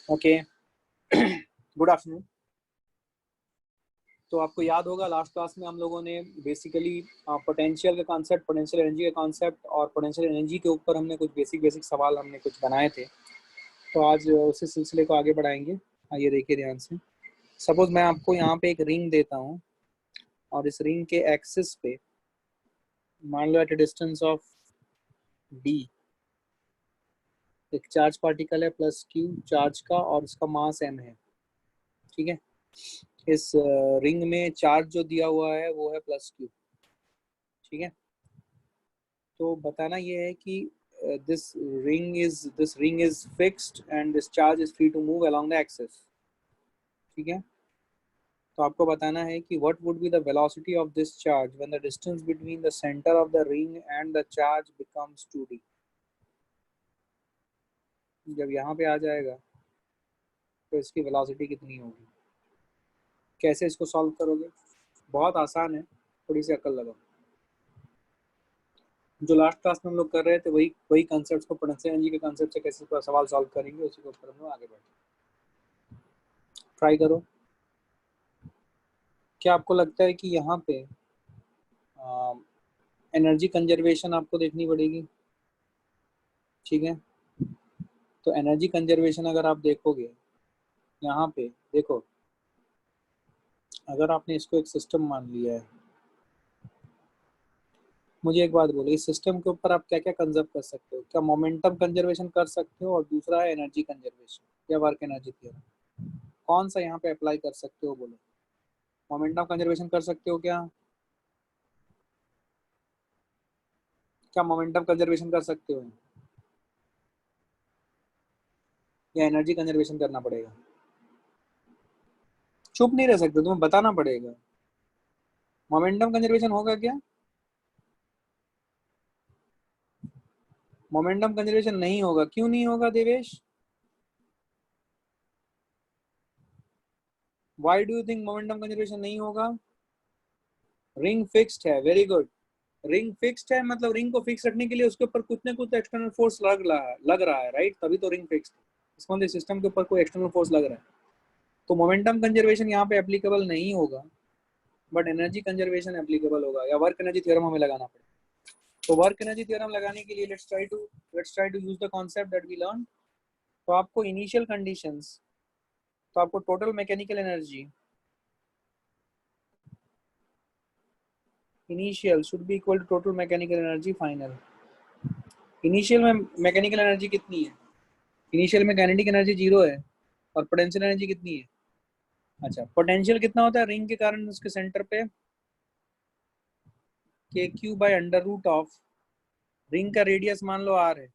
Okay. Good afternoon. तो आपको याद होगा लास्ट क्लास में हम लोगों ने बेसिकली पोटेंशियल का कॉन्सेप्ट, पोटेंशियल एनर्जी का कॉन्सेप्ट और पोटेंशियल एनर्जी के ऊपर हमने कुछ बेसिक सवाल हमने कुछ बनाए थे। तो आज उसी सिलसिले को आगे बढ़ाएंगे। आइए देखिए ध्यान से। सपोज मैं आपको यहाँ पे एक रिंग देता हूँ और इस रिंग के एक्सिस पे मान लो at a distance of D एक चार्ज पार्टिकल है प्लस क्यू चार्ज का और इसका मास एम है। ठीक है। इस रिंग में चार्ज जो दिया हुआ है वो है प्लस क्यू। ठीक है। तो बताना ये है कि this ring is fixed and this charge is free to move along the axis. ठीक है। तो आपको बताना है कि what would be the velocity of this charge when the distance between the centre of the ring and the charge becomes 2d। जब यहाँ पे आ जाएगा तो इसकी वेलोसिटी कितनी होगी। कैसे इसको सॉल्व करोगे? बहुत आसान है, थोड़ी सी अकल लगाओ। जो लास्ट क्लास में हम लोग कर रहे थे वही कॉन्सेप्ट्स को पोटेंशियल एनर्जी के कॉन्सेप्ट से कैसे सवाल सॉल्व करेंगे उसी के ऊपर हम लोग आगे बढ़ेंगे। ट्राई करो। क्या आपको लगता है कि यहाँ पे एनर्जी कंजर्वेशन आपको देखनी पड़ेगी? ठीक है। तो एनर्जी कंजर्वेशन अगर आप देखोगे यहाँ पे, देखो अगर आपने इसको एक सिस्टम मान लिया है, मुझे एक बात बोलो, इस सिस्टम के ऊपर आप क्या क्या कंजर्व कर सकते हो? क्या मोमेंटम कंजर्वेशन कर सकते हो और दूसरा है एनर्जी कंजर्वेशन या वर्क एनर्जी थ्योरम। कौन सा यहाँ पे अप्लाई कर सकते हो बोलो? मोमेंटम कंजर्वेशन कर सकते हो क्या मोमेंटम कंजर्वेशन कर सकते हो या एनर्जी कंजर्वेशन करना पड़ेगा? चुप नहीं रह सकते, तुम्हें बताना पड़ेगा। मोमेंटम कंजर्वेशन होगा क्या? मोमेंटम कंजर्वेशन नहीं होगा। क्यों नहीं होगा Devesh? Why do you think momentum conservation नहीं होगा? रिंग फिक्स्ड है। Very good. रिंग फिक्स्ड है मतलब रिंग को फिक्स रखने के लिए उसके ऊपर कुछ ना कुछ एक्सटर्नल फोर्स लग रहा है, राइट? तभी तो रिंग फिक्स्ड है। इसका मतलब सिस्टम के ऊपर कोई एक्सटर्नल फोर्स लग रहा है। तो मोमेंटम कंजर्वेशन यहाँ पे एप्लीकेबल नहीं होगा, बट एनर्जी कंजर्वेशन एप्लीकेबल होगा या वर्क एनर्जी थ्योरम हमें लगाना पड़ेगा। तो वर्क एनर्जी थ्योरम लगाने के लिए let's try to use the concept that we learn. तो आपको इनिशियल कंडीशंस, तो आपको total mechanical energy initial should be equal to total mechanical energy final. Initial में मैकेनिकल एनर्जी कितनी है? इनिशियल में काइनेटिक एनर्जी 0 है और पोटेंशियल एनर्जी कितनी है? अच्छा, पोटेंशियल कितना होता है रिंग के कारण उसके सेंटर पे? K Q by under root of ring का रेडियस मान लो r है,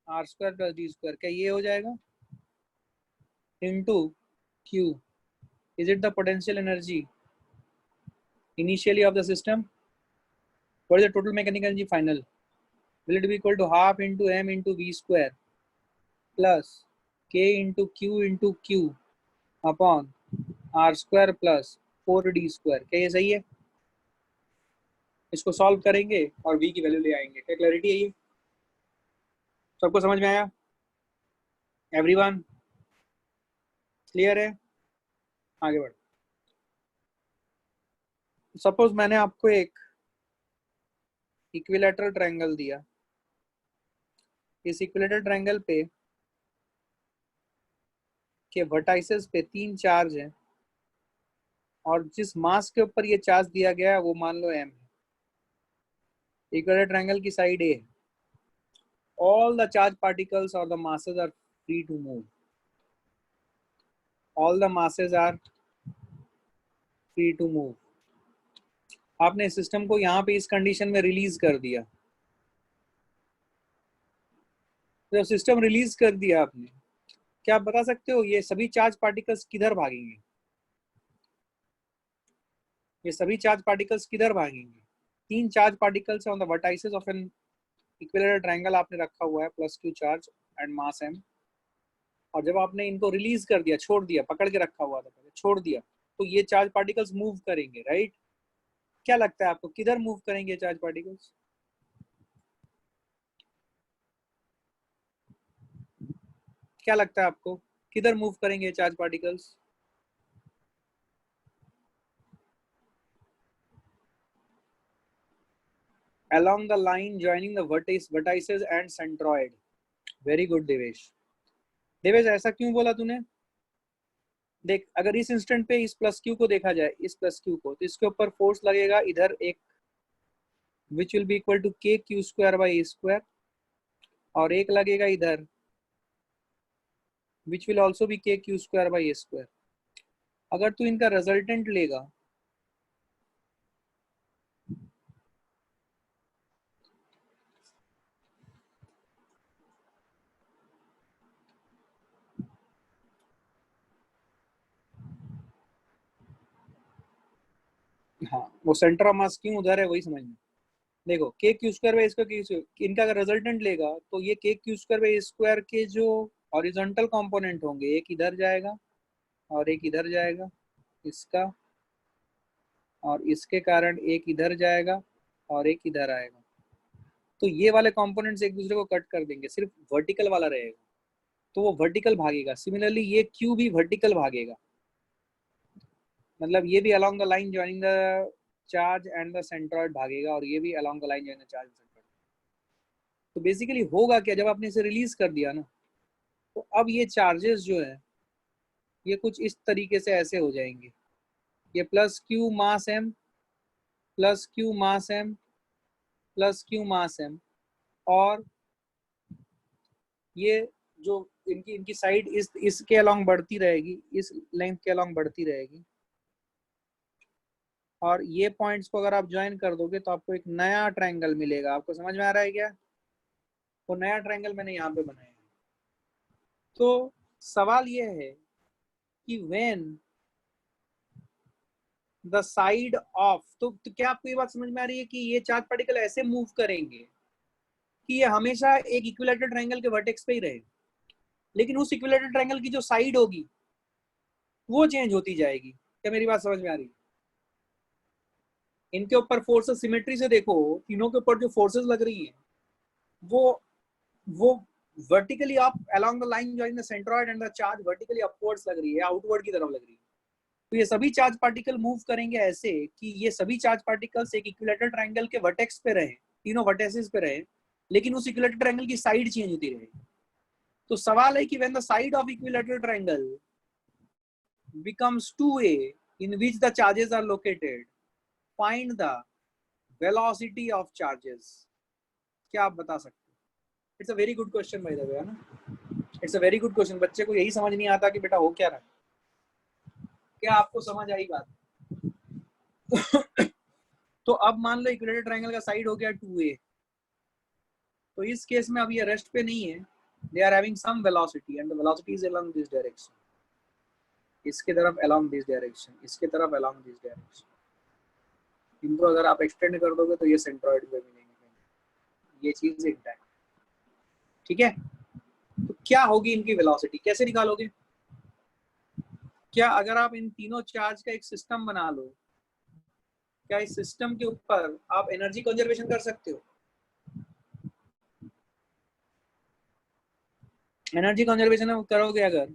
r square plus D square. क्या ये हो जाएगा? Into Q. Is it the potential energy initially of the system? What is the total mechanical energy final? Will it be equal to half into m into v square plus k into q upon r square plus 4d square? क्या ये सही है? इसको solve करेंगे और v की value ले आएंगे। क्या क्लैरिटी है ये? सबको समझ में आया? एवरीवन क्लियर है? आगे बढ़। सपोज मैंने आपको एक इक्विलैटरल ट्रायंगल दिया। इस इक्विलैटरल ट्रायंगल पे के वर्टाइसेस पे 3 चार्ज हैं और जिस मास के ऊपर ये चार्ज दिया गया है वो मान लो m है। इक्विलैटरल ट्रायंगल की side A, all the charge particles or the masses are free to move. All the masses are free to move. आपने सिस्टम को यहाँ पे इस कंडीशन में रिलीज कर दिया। जब सिस्टम रिलीज कर दिया आपने, क्या आप बता सकते हो ये सभी चार्ज पार्टिकल्स किधर भागेंगे? ये सभी चार्ज पार्टिकल्स किधर भागेंगे? 3 charge particles on the vertices of an equilateral triangle आपने रखा हुआ है plus q charge and mass m। और जब आपने इनको रिलीज कर दिया, छोड़ दिया, पकड़ के रखा हुआ था पहले, छोड़ दिया, तो ये चार्ज पार्टिकल्स मूव करेंगे, राइट? क्या लगता है आपको किधर मूव करेंगे चार्ज पार्टिकल्स? क्या लगता है आपको किधर मूव करेंगे charge particles? Along the line joining the vertices and centroid. Very good Devesh. Devesh ऐसा क्यों बोला तूने? देख, अगर इस इंस्टेंट पे इस प्लस क्यू को देखा जाए, इस प्लस क्यू को, तो इसके ऊपर फोर्स लगेगा इधर एक, which will be equal to K Q square by A square, और एक लगेगा इधर which will also be K Q square by A square. अगर तू इनका रिजल्टेंट लेगा हाँ, वो सेंटर ऑफ मास क्यों उधर है वही समझ में। देखो के क्यू स्क्वायर बाई स्क्वायर, इनका अगर रिजल्टेंट लेगा तो ये के क्यू स्क्वायर बाई स्क्वायर के जो हॉरिजॉन्टल कंपोनेंट होंगे, एक इधर जाएगा और एक इधर जाएगा, इसका और इसके कारण एक इधर जाएगा और एक इधर आएगा, तो ये वाले कंपोनेंट्स एक दूसरे को कट कर देंगे, सिर्फ वर्टिकल वाला रहेगा, तो वो वर्टिकल भागेगा। सिमिलरली ये क्यू भी वर्टिकल भागेगा, मतलब ये भी along the line joining the charge and the centroid भागेगा, और ये भी along the line joining the charge and centroid. तो बेसिकली होगा क्या, जब आपने इसे रिलीज कर दिया ना, तो अब ये चार्जेस जो है ये कुछ इस तरीके से ऐसे हो जाएंगे, ये प्लस क्यू मास एम, प्लस क्यू मास एम, प्लस क्यू मास एम, और ये जो इनकी इनकी साइड इसके अलोंग बढ़ती रहेगी, इस लेंथ के अलोंग बढ़ती रहेगी, और ये पॉइंट्स को अगर आप ज्वाइन कर दोगे तो आपको एक नया ट्रायंगल मिलेगा। आपको समझ में आ रहा है क्या? वो नया ट्रायंगल मैंने यहाँ पे बनाया है। तो सवाल ये है कि व्हेन द साइड ऑफ, तो क्या आपको ये बात समझ में आ रही है कि ये चार्ज पार्टिकल ऐसे मूव करेंगे कि ये हमेशा एक इक्विलैटरल ट्रायंगल के वर्टेक्स पे ही रहे, लेकिन उस इक्विलैटरल ट्रायंगल की जो साइड होगी वो चेंज होती जाएगी। क्या मेरी बात समझ में आ रही है? इनके ऊपर फोर्सेस सिमेट्री से देखो, तीनों के ऊपर जो फोर्सेस लग रही हैं वो vertically up along the line joining the centroid and the charge vertically upwards लग रही है, आउटवर्ड की तरफ लग रही है। तो ये सभी चार्ज पार्टिकल मूव करेंगे ऐसे कि ये सभी चार्ज पार्टिकल्स एक इक्विलैटरल ट्रायंगल के वर्टेक्स पे रहे, तीनों वर्टेसेस पे रहे, लेकिन उस इक्विलैटरल ट्रायंगल की साइड चेंज होती रहे। तो सवाल है कि when the side of equilateral triangle becomes 2a in which the charges are located, find the velocity of charges। क्या आप बता सकते हो? It's a very good question by the way, है ना? It's a very good question. बच्चे को यही समझ नहीं आता कि बेटा हो क्या रहा है। क्या आपको समझ आई बात? तो अब मान लो इक्विलैटरल ट्रायंगल का साइड हो गया 2a, तो इस केस में अब ये रेस्ट पे नहीं है, they are having some velocity and the velocity is along this direction, इसके तरफ अलोंग दिस डायरेक्शन, इसके तरफ अलोंग दिस डायरेक्शन। इनको अगर आप एक्सटेंड कर दोगे तो ये सेंट्रॉइड में मिलेंगे, ये चीज इंटैक्ट। ठीक है, तो क्या होगी इनकी वेलोसिटी, कैसे निकालोगे? क्या अगर आप इन तीनों चार्ज का एक सिस्टम बना लो, क्या इस सिस्टम के ऊपर आप एनर्जी कंजर्वेशन कर सकते हो? एनर्जी कंजर्वेशन करोगे अगर,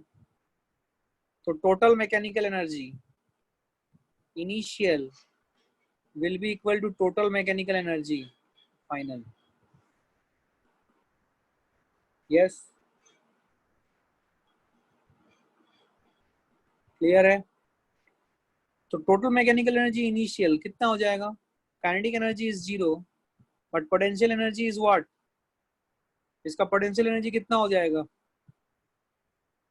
तो total mechanical energy initial will be equal to total mechanical energy final। yes, clear है? तो टोटल मैकेनिकल एनर्जी इनिशियल कितना हो जाएगा? Kinetic energy is 0, but potential energy is what? इसका पोटेंशियल एनर्जी कितना हो जाएगा?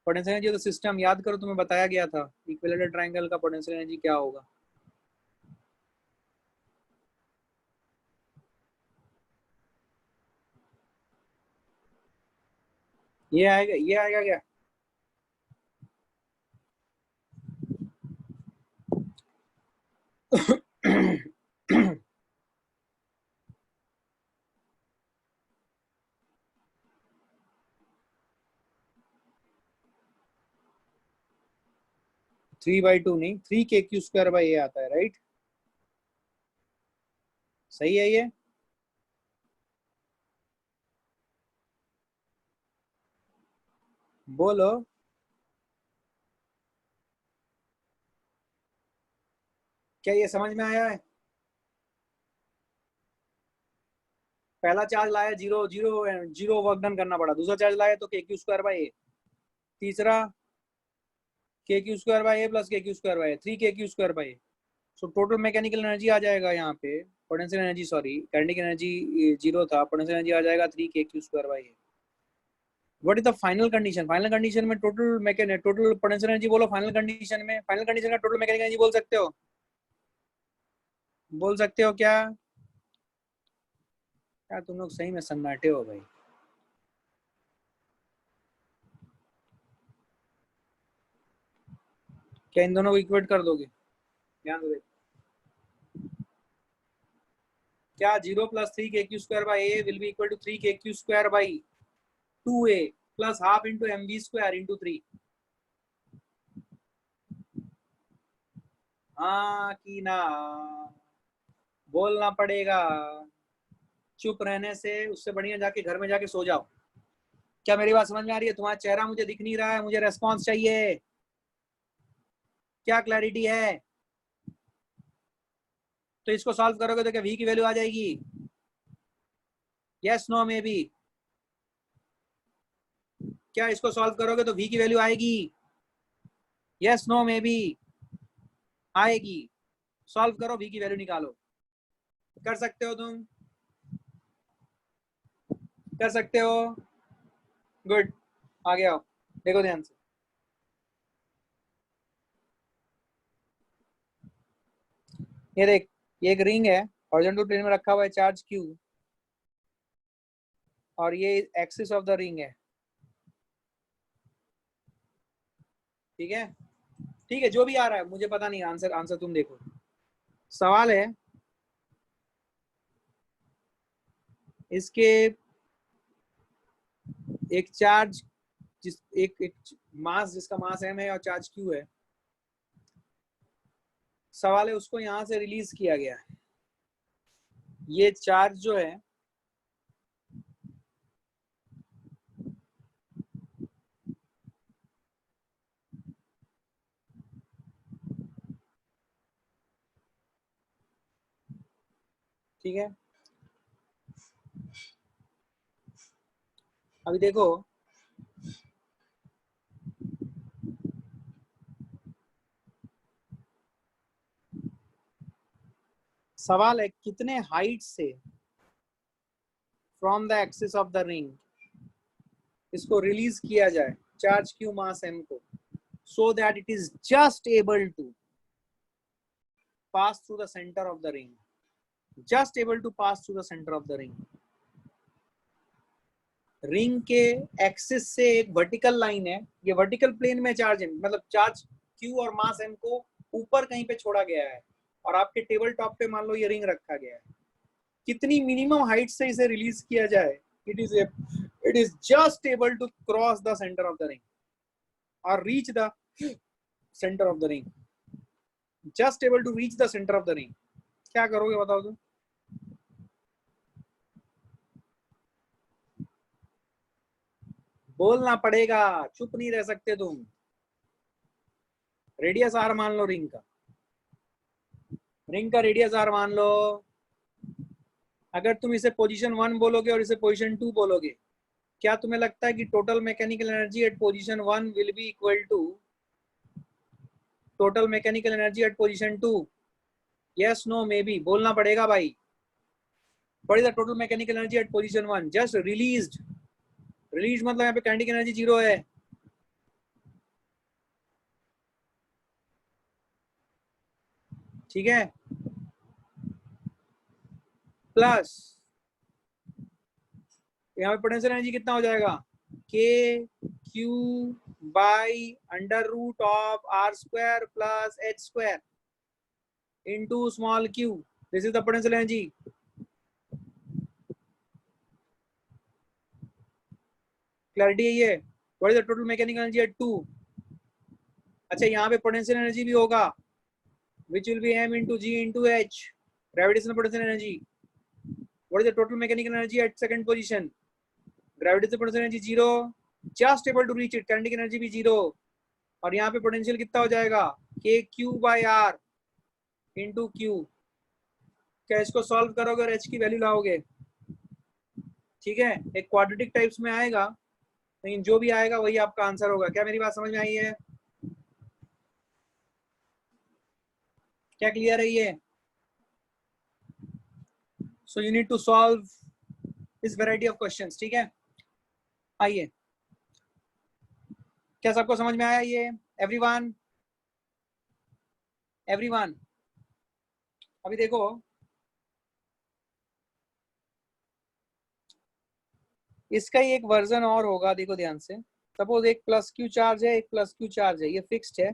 पोटेंशियल एनर्जी तो सिस्टम याद करो, तुम्हें बताया गया था इक्विलैटरल ट्रायंगल का पोटेंशियल एनर्जी क्या होगा। ये आएगा क्या? थ्री बाई टू नहीं, 3 k² बाई ए आता है, राइट? सही है ये? बोलो। क्या ये समझ में आया है? पहला चार्ज लाया zero zero zero work done करना पड़ा, दूसरा चार्ज लाया तो के क्यू स्क्वायर बाई ए, तीसरा K Q square by A plus K Q square by A, 3 K Q square by A. So total mechanical energy आ जाएगा यहाँ पे, potential energy sorry kinetic energy zero था, potential energy आ जाएगा 3 K Q square by A. What is the final condition? Final condition में total mechanical total potential energy बोलो। Final condition में, फाइनल कंडीशन का टोटल मैकेनिकल एनर्जी बोल सकते हो? बोल सकते हो क्या? क्या तुम लोग सही में सन्नाटे हो भाई। क्या इन दोनों को इक्वेट कर दोगे? ध्यान दो। क्या 0 plus 3 K Q square by A will be equal to 3 K Q square by 2a plus half into M B square into 3? हाँ कि ना? बोलना पड़ेगा। चुप रहने से उससे बढ़िया जाके घर में जाके सो जाओ। क्या मेरी बात समझ में आ रही है? तुम्हारा चेहरा मुझे दिख नहीं रहा है, मुझे रेस्पॉन्स चाहिए। क्या क्लैरिटी है? तो इसको सॉल्व करोगे तो क्या v की वैल्यू आ जाएगी? Yes no maybe? क्या इसको सॉल्व करोगे तो v की वैल्यू आएगी? Yes no maybe? आएगी। सॉल्व करो, v की वैल्यू निकालो। कर सकते हो तुम? कर सकते हो? गुड, आगे आओ, देखो ध्यान से। ये देख, ये एक रिंग है, हॉरिजॉन्टल प्लेन में रखा हुआ है चार्ज q, और ये एक्सिस ऑफ द रिंग है। ठीक है? ठीक है, जो भी आ रहा है मुझे पता नहीं, आंसर आंसर तुम देखो। सवाल है इसके एक चार्ज एक मास, जिसका मास m है और चार्ज q है। सवाल है उसको यहां से रिलीज किया गया है। ये चार्ज जो है ठीक है, अभी देखो सवाल है कितने हाइट से from the axis of the ring इसको रिलीज किया जाए चार्ज q मास m को, so that it is just able to pass through the center of the ring, just able to pass through the center of the ring। Ring के axis से एक vertical line है, ये vertical plane में charge है, मतलब charge q और मास m को ऊपर कहीं पे छोड़ा गया है, और आपके टेबल टॉप पे मान लो ये रिंग रखा गया है। कितनी मिनिमम हाइट से इसे रिलीज किया जाए? It is just able to cross the centre of the ring और reach the centre of the ring, just able to reach the centre of the ring. क्या करोगे बताओ तुम? बोलना पड़ेगा, चुप नहीं रह सकते तुम। रेडियस आर मान लो रिंग का, रिंग का रेडियस आर मान लो। अगर तुम इसे पोजीशन 1 बोलोगे और इसे पोजीशन 2 बोलोगे, क्या तुम्हें लगता है कि total mechanical energy at position 1 will be equal to total mechanical energy at position 2? Yes no maybe? बोलना पड़ेगा भाई। What is the total mechanical energy at position 1? Just released. Release मतलब यहाँ पे काइनेटिक एनर्जी जीरो है। ठीक है, plus यहाँ पे पोटेंशियल एनर्जी कितना हो जाएगा? K Q by under root of R square plus H square into small Q. This is the potential energy. Clarity है ये? What is the total mechanical energy at 2? अच्छा, यहाँ पे पोटेंशियल एनर्जी भी होगा, which will be m into g into h, gravitational potential energy। what is the total mechanical energy at second position? Gravitational potential energy 0, just able to reach it, kinetic energy भी zero, और यहाँ पे potential कितना हो जाएगा, K Q by R into Q. क्या इसको solve करोगे और एच की वैल्यू लाओगे, ठीक है, एक क्वाड्रेटिक टाइप्स में आएगा, लेकिन जो भी आएगा वही आपका आंसर होगा। क्या मेरी बात समझ में आई है? क्या क्लियर है ये? So you need to solve this variety of questions, ठीक है। आइए, क्या सबको समझ में आया ये? एवरीवन, एवरीवन, अभी देखो, इसका ही एक वर्जन और होगा, देखो ध्यान से। सपोज एक प्लस क्यू चार्ज है, एक प्लस क्यू चार्ज है, ये फिक्स्ड है,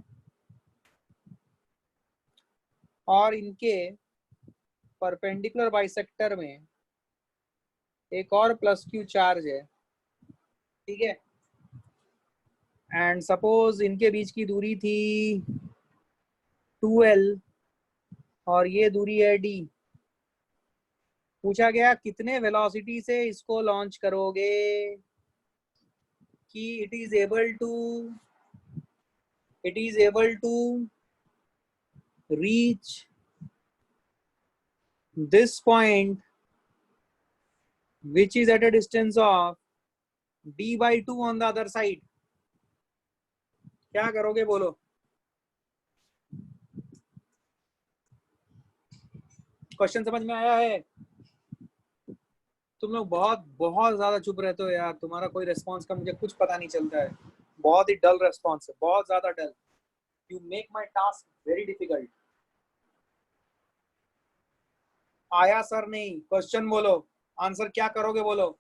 और इनके परपेंडिकुलर बाइसेक्टर में एक और प्लस क्यू चार्ज है, ठीक है। एंड सपोज इनके बीच की दूरी थी 2L और ये दूरी है D। पूछा गया कितने वेलोसिटी से इसको लॉन्च करोगे कि it is able to reach this point which is at a distance of d/2 on the other side। क्या करोगे बोलो? क्वेश्चन समझ में आया है? तुम लोग बहुत बहुत ज्यादा चुप रहते हो यार, तुम्हारा कोई रेस्पॉन्स का मुझे कुछ पता नहीं चलता है, बहुत ही डल रेस्पॉन्स है, बहुत ज्यादा dull. You make my task very difficult. आया सर नहीं, क्वेश्चन बोलो, आंसर क्या करोगे बोलो।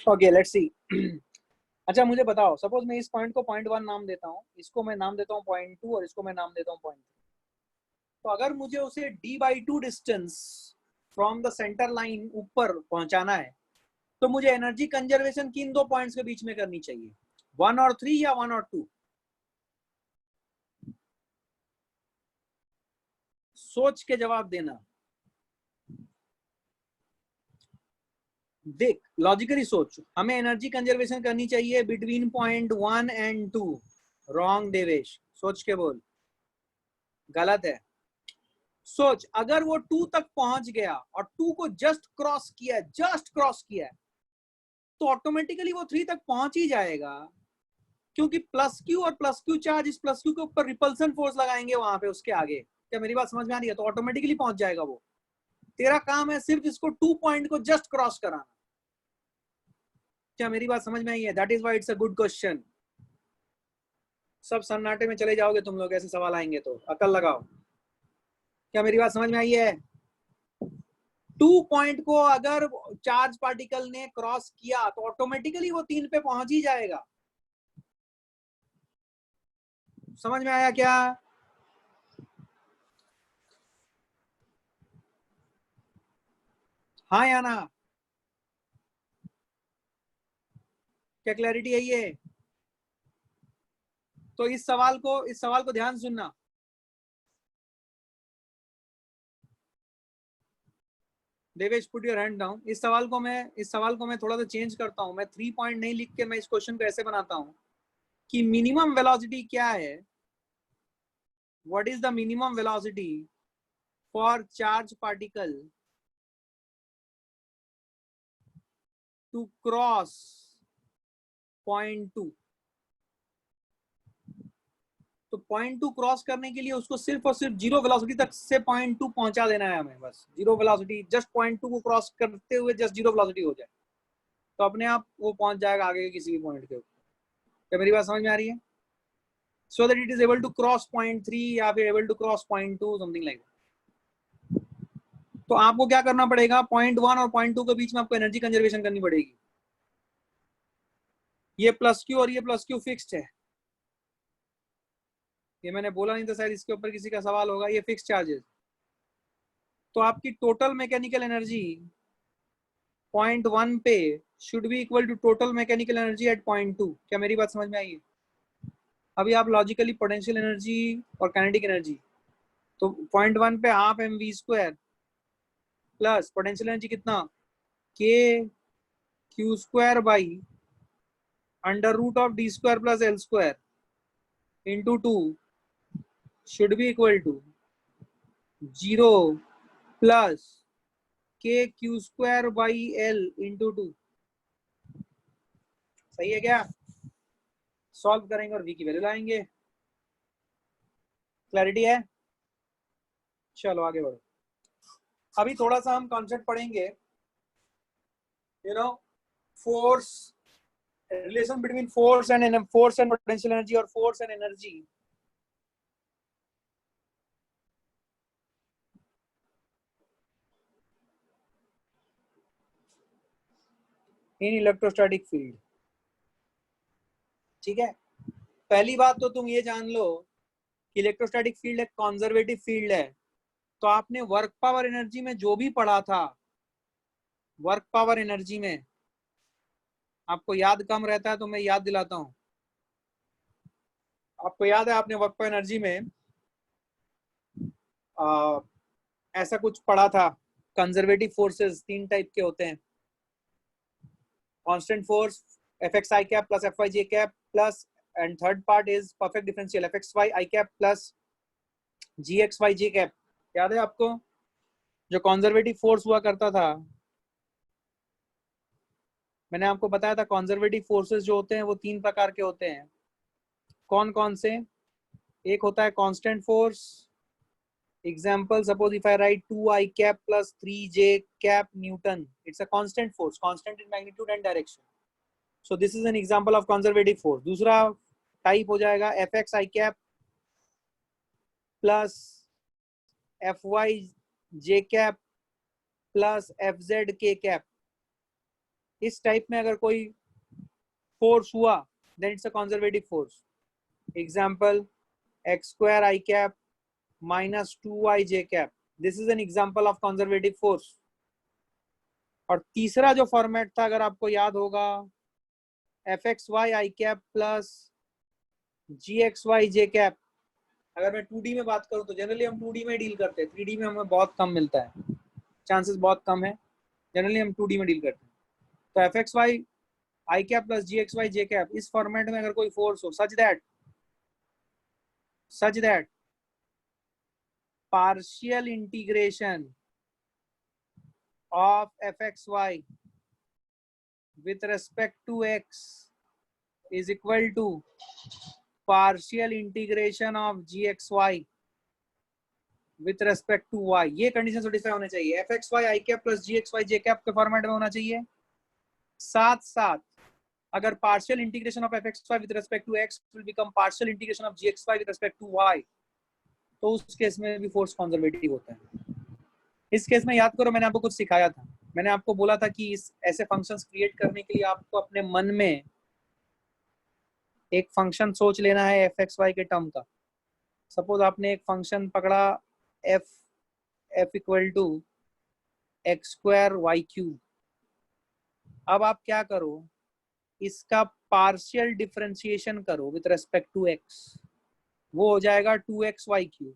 Okay let's see. अच्छा मुझे बताओ, सपोज मैं इस पॉइंट को पॉइंट 1 नाम देता हूँ, इसको मैं नाम देता हूँ पॉइंट 2, और इसको मैं नाम देता हूँ पॉइंट 3। तो अगर मुझे उसे d/2 distance from the centre line ऊपर पहुंचाना है, तो मुझे एनर्जी कंजर्वेशन किन दो पॉइंट्स के बीच में करनी चाहिए, 1 और 3 या 1 और 2? सोच के जवाब देना। देख लॉजिकली सोच, हमें एनर्जी कंजर्वेशन करनी चाहिए between point 1 and 2। Wrong Devesh, सोच के बोल, गलत है। सोच, अगर वो 2 तक पहुंच गया और 2 को जस्ट क्रॉस किया, तो ऑटोमेटिकली वो 3 तक पहुंच ही जाएगा, क्योंकि प्लस क्यू और प्लस क्यू चार्ज इस प्लस क्यू के ऊपर रिपल्सन फोर्स लगाएंगे वहां पे उसके आगे। क्या मेरी बात समझ में आ रही है? तो ऑटोमेटिकली पहुंच जाएगा वो। तेरा काम है सिर्फ इसको 2 पॉइंट को जस्ट क्रॉस कराना। क्या मेरी बात समझ में आई है? That is why it's a good question. सब सन्नाटे में चले जाओगे तुम लोग, ऐसे सवाल आएंगे तो अकल लगाओ। क्या मेरी बात समझ में आई है? 2 पॉइंट को अगर चार्ज पार्टिकल ने क्रॉस किया तो ऑटोमेटिकली वो 3 पे पहुंच ही जाएगा। समझ में आया क्या? हाँ या ना? क्या क्लैरिटी है ये? तो इस सवाल को ध्यान सुनना। Devesh put your hand down. इस सवाल को मैं थोड़ा सा चेंज करता हूं। मैं 3 पॉइंट नहीं लिख के मैं इस क्वेश्चन को ऐसे बनाता हूं कि मिनिमम वेलोसिटी क्या है, what is the minimum velocity for charge particle to cross point 2। तो पॉइंट 2 क्रॉस करने के लिए उसको सिर्फ और सिर्फ 0 वेलोसिटी तक से पॉइंट 2 पहुंचा देना है हमें, बस 0 वेलोसिटी, जस्ट पॉइंट 2 को क्रॉस करते हुए जस्ट 0 वेलोसिटी हो जाए। तो अपने आप वो पहुंच जाएगा आगे के किसी भी पॉइंट के ऊपर। क्या मेरी बात समझ में आ रही है? So that it is able to cross point 3 या फिर able to cross point 2, something like. तो आपको क्या करना पड़ेगा, पॉइंट 1 और पॉइंट 2 के बीच में आपको एनर्जी कंजर्वेशन करनी पड़ेगी। ये प्लस क्यू और ये प्लस क्यू फिक्स्ड है, ये मैंने बोला नहीं था शायद, इसके ऊपर किसी का सवाल होगा। ये फिक्स चार्जेस। तो आपकी टोटल मैकेनिकल एनर्जी पॉइंट 1 पे should be equal to total mechanical energy at point 2। क्या मेरी बात समझ में आई है? अभी आप लॉजिकली पोटेंशियल एनर्जी और काइनेटिक एनर्जी, तो पॉइंट 1 पे half M V square plus potential energy कितना, K Q square by under root of D square plus L square into 2 should be equal to 0 plus K Q square by L into 2। सही है क्या? Solve करेंगे और v की value लाएंगे। Clarity है? चलो आगे बढ़ो। अभी थोड़ा सा हम कॉन्सेप्ट पढ़ेंगे, you know, force, relation between force and potential energy और force and energy in electrostatic field. ठीक है, पहली बात तो तुम ये जान लो कि इलेक्ट्रोस्टैटिक फील्ड एक कॉन्जर्वेटिव फील्ड है। तो आपने वर्क पावर एनर्जी में जो भी पढ़ा था, वर्क पावर एनर्जी में आपको याद कम रहता है तो मैं याद दिलाता हूं। आपको याद है आपने वर्क पावर एनर्जी में ऐसा कुछ पढ़ा था, कंजर्वेटिव फोर्सेस 3 टाइप के होते हैं। Constant force fx i cap plus fy j cap plus, and third part is perfect differential fxy i cap plus gxy j cap। याद है आपको? जो कंजर्वेटिव फोर्स हुआ करता था, मैंने आपको बताया था कंजर्वेटिव फोर्सेस जो होते हैं वो 3 प्रकार के होते हैं। कौन कौन से? एक होता है constant force. Example, suppose if I write 2i cap plus 3j cap newton, it's a constant force, constant in magnitude and direction. So this is an example of conservative force. दूसरा टाइप हो जाएगा fx i cap plus fy j cap plus fz k cap। इस type में अगर कोई force हुआ then it's a conservative force. Example, x square i cap minus 2i j cap, this is an example of conservative force. और तीसरा जो format था, अगर आपको याद होगा, fxy i cap plus gxy j cap। अगर मैं 2D में बात करूं तो जनरली हम 2D में डील करते हैं, 3D में हमें बहुत कम मिलता है, चांसेस बहुत कम है। जनरली हम 2D में डील करते हैं। तो fxy i cap plus gxy j cap, इस फॉर्मेट में अगर कोई फोर्स हो such that partial integration of fxy with respect to x is equal to partial integration of gxy with respect to y। ये condition satisfy होने चाहिए। fxy i cap plus gxy j cap के format में होना चाहिए। साथ साथ अगर partial integration of fxy with respect to x will become partial integration of gxy with respect to y, तो उस केस में भी फोर्स कंजर्वेटिव होता है। इस केस में याद करो, मैंने आपको कुछ सिखाया था। मैंने आपको बोला था कि इस ऐसे फंक्शंस क्रिएट करने के लिए आपको अपने मन में एक फंक्शन सोच लेना है fxy के टर्म का। सपोज आपने एक फंक्शन पकड़ा f equal to X square Y cube. अब आप क्या करो, इसका पार्शियल डिफरेंशिएशन करो विद रेस्पेक्ट टू x, वो हो जाएगा 2x वाई क्यूब।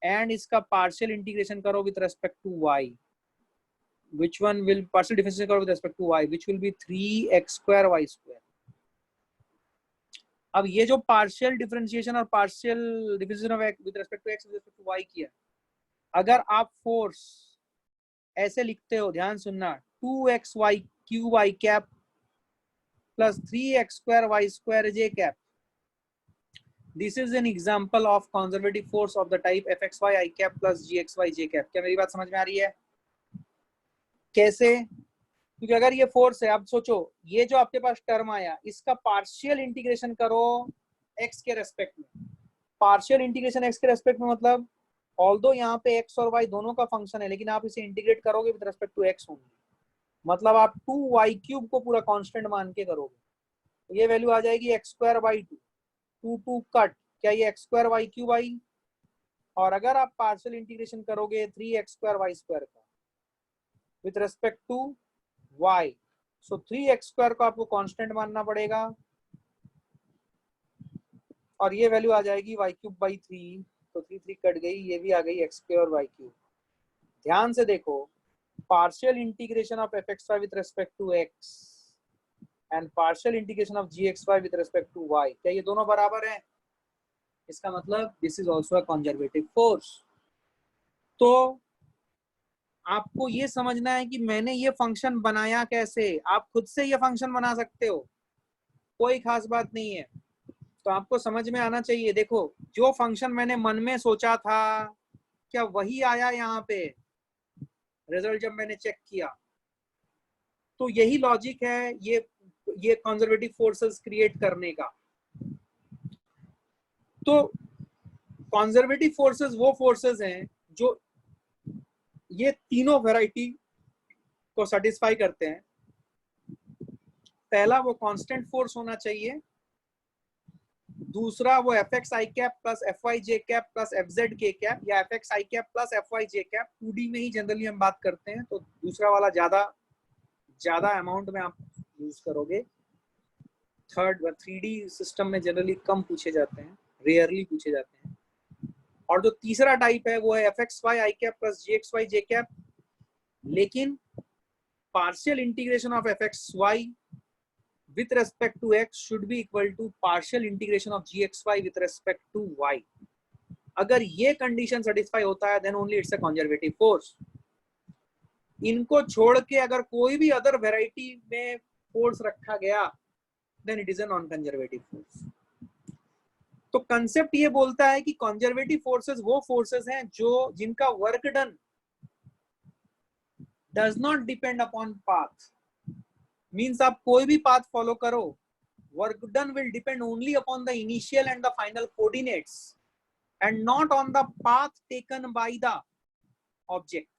एंड इसका पार्शियल इंटीग्रेशन करो with respect to y, which one will partial differentiation करो with respect to y, which will be 3x square y square। अब ये जो पार्शियल डिफरेंशिएशन और partial differentiation of x with respect to x with respect to y किया, अगर आप force ऐसे लिखते हो, ध्यान सुनना, 2xy cube i cap plus 3x square y square j cap, this is an example of conservative force of the type fxy i cap plus gxy j cap. क्या मेरी बात समझ में आ रही है? कैसे? क्योंकि अगर ये फोर्स है, अब सोचो ये जो आपके पास टर्म आया इसका पार्शियल इंटीग्रेशन करो एक्स के रेस्पेक्ट में। पार्शियल इंटीग्रेशन एक्स के रेस्पेक्ट में मतलब ऑल्दो यहाँ पे एक्स और वाई दोनों का फंक्शन है, लेकिन आप इसे इंटीग्रेट करोगे with respect to X only, मतलब आप 2y³ को पूरा कांस्टेंट मान के करोगे, तो ये वैल्यू आ जाएगी x²/2, 2 कट, क्या ये x²y³ आई, और अगर आप पार्शियल इंटीग्रेशन करोगे 3x²y² का with respect to y, so 3x² को आपको कांस्टेंट मानना पड़ेगा, और ये वैल्यू आ जाएगी y³/3, तो 3 कट गई, ये भी आ गई x² और y³। ध्यान से देखो, partial integration of fxy with respect to x and partial integration of gxy with respect to y, क्या ये दोनों बराबर हैं? इसका मतलब this is also a conservative force। तो आपको ये समझना है कि मैंने ये फंक्शन बनाया कैसे। आप खुद से ये फंक्शन बना सकते हो, कोई खास बात नहीं है, तो आपको समझ में आना चाहिए। देखो जो फंक्शन मैंने मन में सोचा था क्या वही आया यहाँ पे रिजल्ट जब मैंने चेक किया, तो यही लॉजिक है ये कंजर्वेटिव फोर्सेस क्रिएट करने का। तो कंजर्वेटिव फोर्सेस वो फोर्सेस हैं जो ये तीनों वैरायटी को सेटिस्फाई करते हैं। पहला वो कांस्टेंट फोर्स होना चाहिए, दूसरा वो fxi cap plus fyj cap plus fzk cap या fxi cap plus fyj cap, 2D में ही जनरली हम बात करते हैं, तो दूसरा वाला ज्यादा अमाउंट में आप यूज करोगे। थर्ड व 3D सिस्टम में जनरली कम पूछे जाते हैं, रेयरली पूछे जाते हैं। और जो तीसरा टाइप है वो है fxy i cap plus gxy j cap, लेकिन partial integration of fxy with respect to x should be equal to partial integration of gxy with respect to y। अगर ये कंडीशन सेटिस्फाई होता है then only it's a conservative force। इनको छोड़ के अगर कोई भी अदर वैरायटी में फोर्स रखा गया then it is a non conservative force। तो कंसेप्ट ये बोलता है कि कंजर्वेटिव फोर्सेस वो फोर्सेस हैं जो जिनका work done does not depend upon path. Means आप कोई भी पाथ फॉलो करो, work done will depend only upon the initial and the final coordinates and not on the path taken by the object.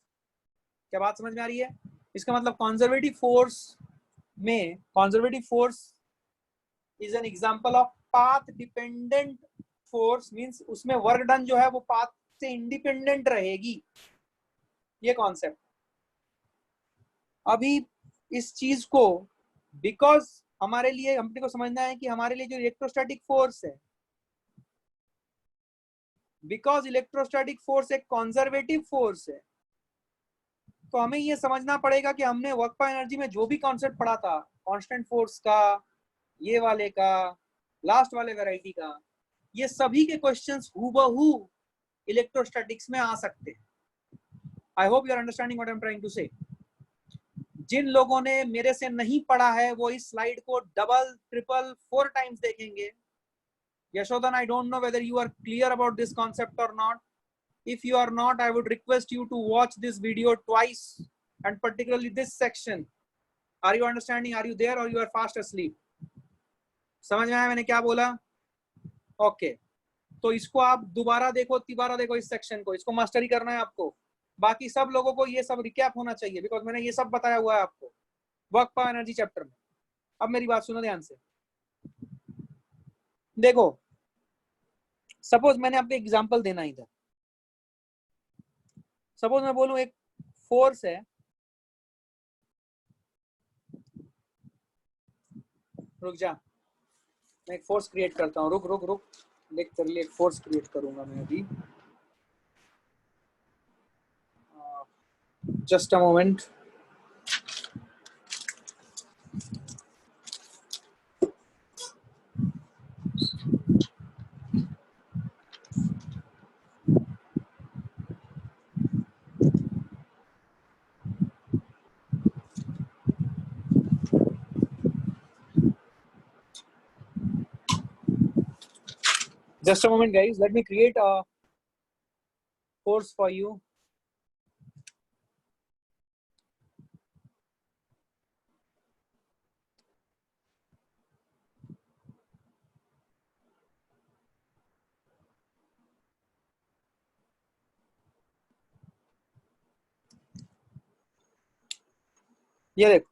क्या बात समझ में आ रही है? इसका मतलब कंजर्वेटिव फोर्स में, conservative force is an example of path dependent force, means उसमें वर्क डन जो है वो पाथ से इंडिपेंडेंट रहेगी, ये कॉन्सेप्ट। अभी इस चीज को बिकॉज हमारे लिए हमने को समझना है कि हमारे लिए जो इलेक्ट्रोस्टैटिक फोर्स है, बिकॉज इलेक्ट्रोस्टैटिक फोर्स एक कंजर्वेटिव फोर्स है, तो हमें ये समझना पड़ेगा कि हमने वर्क पर एनर्जी में जो भी कॉन्सेप्ट पढ़ा था, कांस्टेंट फोर्स का, ये वाले का, लास्ट वाले वैरायटी का, ये सभी के क्वेश्चंस हूबहू इलेक्ट्रोस्टैटिक्स में आ सकते हैं। I hope you are understanding what I am trying to say. जिन लोगों ने मेरे से नहीं पढ़ा है वो इस स्लाइड को डबल, ट्रिपल, 4 टाइम्स देखेंगे। Yashodan, I don't know whether you are clear about this concept or not. If you are not, I would request you to watch this video twice, and particularly this section. Are you understanding? Are you there or you are fast asleep? समझ में आया मैंने क्या बोला? Okay, तो इसको आप दोबारा देखो, तिबारा देखो, इस सेक्शन को, इसको मास्टरी करना है आपको। बाकी सब लोगों को ये सब रिकैप होना चाहिए, बिकॉज मैंने ये सब बताया हुआ है आपको वर्क पर एनर्जी चैप्टर में। अब मेरी बात सुनो ध्यान से। देखो सपोज मैंने आपको एग्जांपल देना इधर, सपोज मैं बोलूं एक फोर्स है, रुक जा, मैं एक फोर्स क्रिएट करता हूं, रुक रुक रुक, देख तेरे लिए एक फोर्स क्रिएट करूंगा मैं अभी, just a moment. Just a moment guys, let me create a force for you. ये देख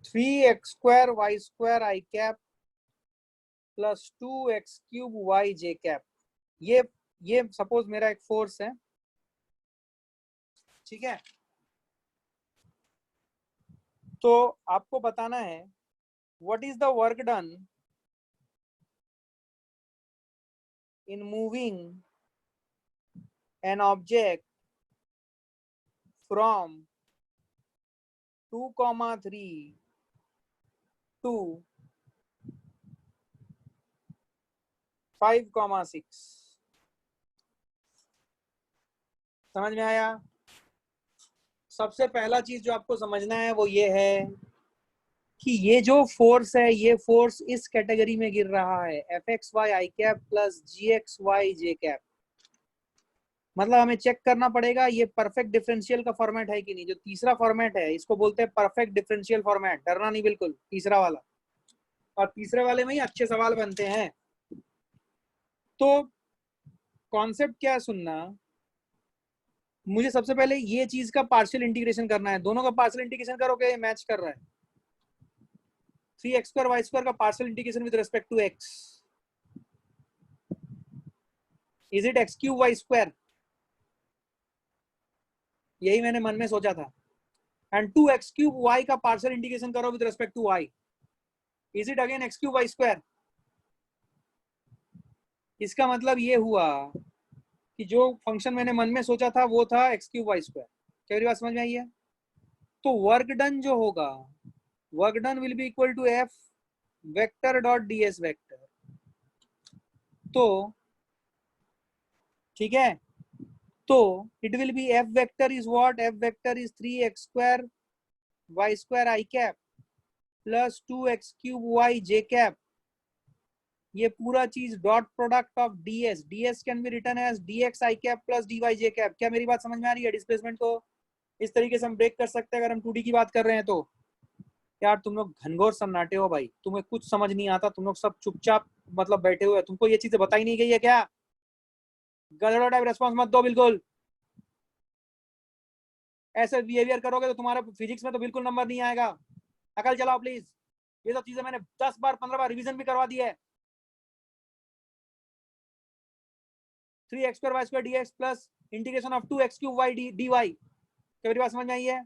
3x² y² i cap plus 2x³ y j cap, ये सपोज मेरा एक फोर्स है, ठीक है। तो आपको बताना है what is the work done in moving an object from 2,3 to 5,6। समझ में आया? सबसे पहला चीज जो आपको समझना है वो ये है कि ये जो फोर्स है, ये फोर्स इस कैटेगरी में गिर रहा है, Fxy i cap plus Gxy j cap. मतलब हमें चेक करना पड़ेगा ये परफेक्ट डिफरेंशियल का फॉर्मेट है कि नहीं। जो तीसरा फॉर्मेट है इसको बोलते हैं परफेक्ट डिफरेंशियल फॉर्मेट, डरना नहीं बिल्कुल, तीसरा वाला। और तीसरे वाले में ही अच्छे सवाल बनते हैं। तो कॉन्सेप्ट क्या है सुनना, मुझे सबसे पहले ये चीज का पार्शियल इंटीग्रेशन करना है। दोनों का पार्शियल इंटीग्रेशन करोगे, मैच कर रहा है। 3x² y² का partial integration with respect to x, is it x³ y²? यही मैंने मन में सोचा था। एंड 2x³ y का पार्शियल इंटीग्रेशन करो with respect to y, is it again x³ y²? इसका मतलब ये हुआ कि जो फंक्शन मैंने मन में सोचा था वो था x³ y²। क्या मेरी बात समझ में आई है? तो वर्क डन जो होगा, work done will be equal to f vector dot ds vector. तो ठीक है, तो it will be f vector is what, f vector is 3x² y² i cap plus 2x³ y j cap. ये पूरा चीज dot product of ds, ds can be written as dx i cap plus dy j cap. क्या मेरी बात समझ में आ रही है? डिस्प्लेसमेंट को इस तरीके से हम ब्रेक कर सकते हैं अगर हम 2D की बात कर रहे हैं तो। यार तुम लोग घनघोर सन्नाटे हो भाई, तुम्हें कुछ समझ नहीं आता, तुम लोग सब चुपचाप मतलब बैठे हुए हैं। तुमको ये चीजें बताई नहीं गई है क्या? गधड़ा टाइप रेस्पॉन्स मत दो बिल्कुल। ऐसे बिहेवियर करोगे तो तुम्हारे फिजिक्स में तो बिल्कुल नंबर नहीं आएगा। अकल चलाओ प्लीज। ये सब चीजें मैंने 10 बार 15 बार रिवीजन भी करवा दी है। 3x² y² dx plus integration of 2x³ y dy। क्या मेरी बात समझ में आई है?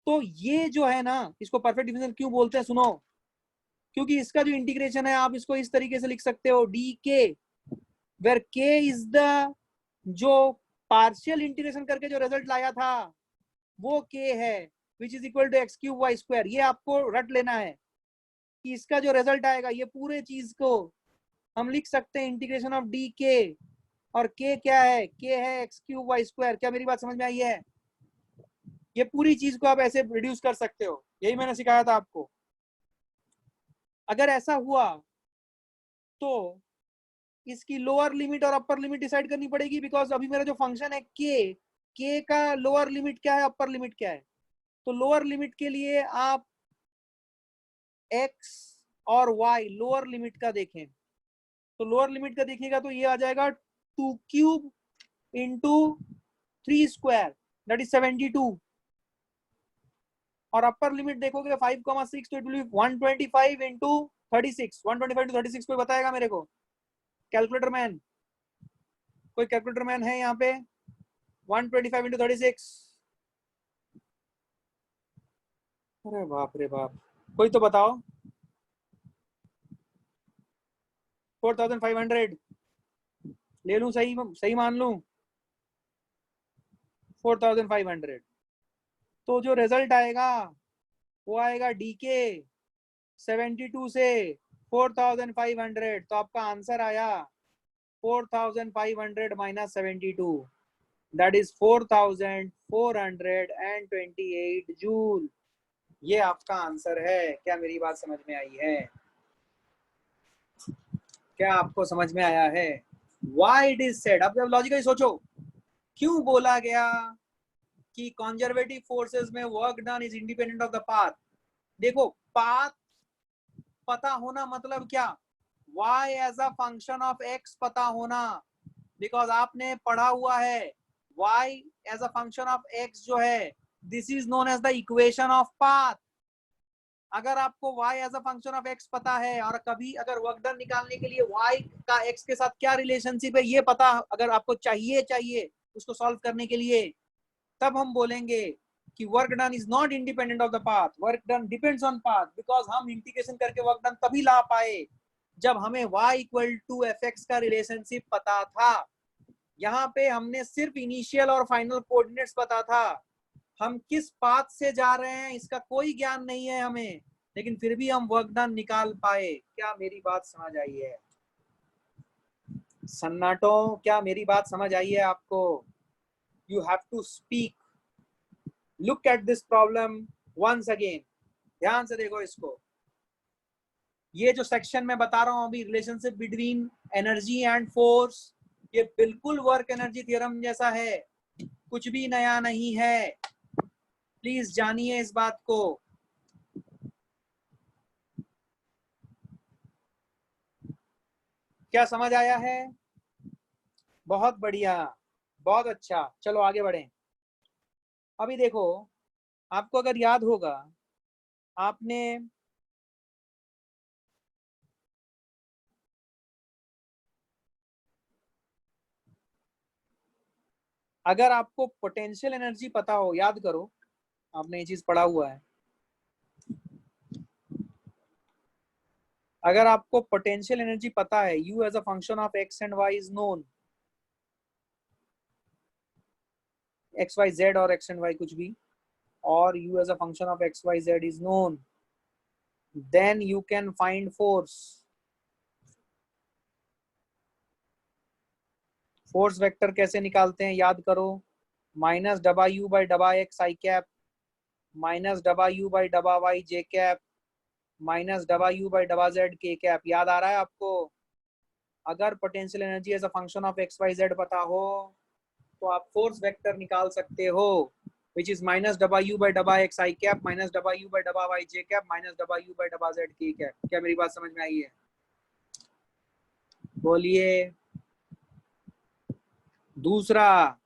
तो ये जो है ना, इसको परफेक्ट डिफरेंशियल क्यों बोलते हैं सुनो, क्योंकि इसका जो इंटीग्रेशन है आप इसको इस तरीके से लिख सकते हो, dk where k is the, जो पार्शियल इंटीग्रेशन करके जो रिजल्ट लाया था वो k है, which is equal to x³ y²। ये आपको रट लेना है कि इसका जो रिजल्ट आएगा ये पूरे चीज को हम लिख सकते हैं इंटीग्रेशन ऑफ dk, और k क्या है, k है x³ y²। क्या मेरी बात समझ में आई है? ये पूरी चीज को आप ऐसे रिड्यूस कर सकते हो, यही मैंने सिखाया था आपको। अगर ऐसा हुआ तो इसकी लोअर लिमिट और अपर लिमिट डिसाइड करनी पड़ेगी, बिकॉज अभी मेरा जो फंक्शन है के का लोअर लिमिट क्या है, अपर लिमिट क्या है। तो लोअर लिमिट के लिए आप x और y लोअर लिमिट का देखें, तो लोअर लिमिट का देखिएगा तो ये आ जाएगा 2³ इंटू 3² दैट इज 72। और अपर लिमिट देखोगे 5,6 तो it will B 125 into 36। 125 into 36 कोई बताएगा मेरे को? कैलकुलेटर मैन, कोई कैलकुलेटर मैन है यहाँ पे? 125 इंटू 36, अरे बाप रे बाप, कोई तो बताओ। 4,500 ले लूं, सही सही मान लूं 4,500। तो जो रिजल्ट आएगा वो आएगा डीके 72 से 4,500। तो आपका आंसर आया 4,500 माइनस 72, दैट इज 4,428 जूल। ये आपका आंसर है। क्या मेरी बात समझ में आई है? क्या आपको समझ में आया है? Why it is said, अब जब लॉजिकली सोचो क्यों बोला गया कि कंजर्वेटिव फोर्सेस में work done is independent of the path. देखो पाथ पता होना मतलब क्या, y as a function of x पता होना, बिकॉज आपने पढ़ा हुआ है y as a function of x जो है this is known as the equation of path. अगर आपको y as a function of x पता है और कभी अगर वर्क डन निकालने के लिए y का x के साथ क्या रिलेशनशिप है ये पता अगर आपको चाहिए उसको सॉल्व करने के लिए, तब हम बोलेंगे कि work done is not independent of the path, work done depends on path, because हम इंटीग्रेशन करके वर्क डन तभी ला पाए जब हमें y equal to f x का रिलेशनशिप पता था। यहाँ पे हमने सिर्फ इनिशियल और फाइनल कोऑर्डिनेट्स पता था, हम किस पाथ से जा रहे हैं इसका कोई ज्ञान नहीं है हमें, लेकिन फिर भी हम वर्क डन निकाल पाए। क्या मेरी बात समझ आई है सन्नाटो? क्या मेरी बात समझ आई है आपको? You have to speak, look at this problem once again, ध्यान से देखो इसको। ये जो सेक्शन मैं बता रहा हूं अभी, relationship between energy and force, ये बिल्कुल वर्क एनर्जी थ्योरम जैसा है, कुछ भी नया नहीं है। प्लीज जानिए इस बात को। क्या समझ आया है? बहुत बढ़िया, बहुत अच्छा। चलो आगे बढ़ें। अभी देखो, आपको अगर याद होगा, आपने अगर आपको पोटेंशियल एनर्जी पता हो, याद करो आपने ये चीज पढ़ा हुआ है, अगर आपको पोटेंशियल एनर्जी पता है, u as a function of x and y is known, x y z और x एंड y कुछ भी, और u as a function of x y z is known, then you can find force. Force vector कैसे निकालते हैं याद करो, minus डबा यू बाई डबा एक्स आई कैप माइनस डबा यू बाई डबा वाई जे कैप माइनस डबा यू बाई डबा जेड के कैप। याद आ रहा है आपको? अगर potential energy as a function of x y z पता हो तो आप फोर्स वेक्टर निकाल सकते हो, which is minus डबा u by डबा x i cap minus डबा u by डबा y j cap minus डबा u by डबा z k cap। क्या मेरी बात समझ में आई है? बोलिए। दूसरा,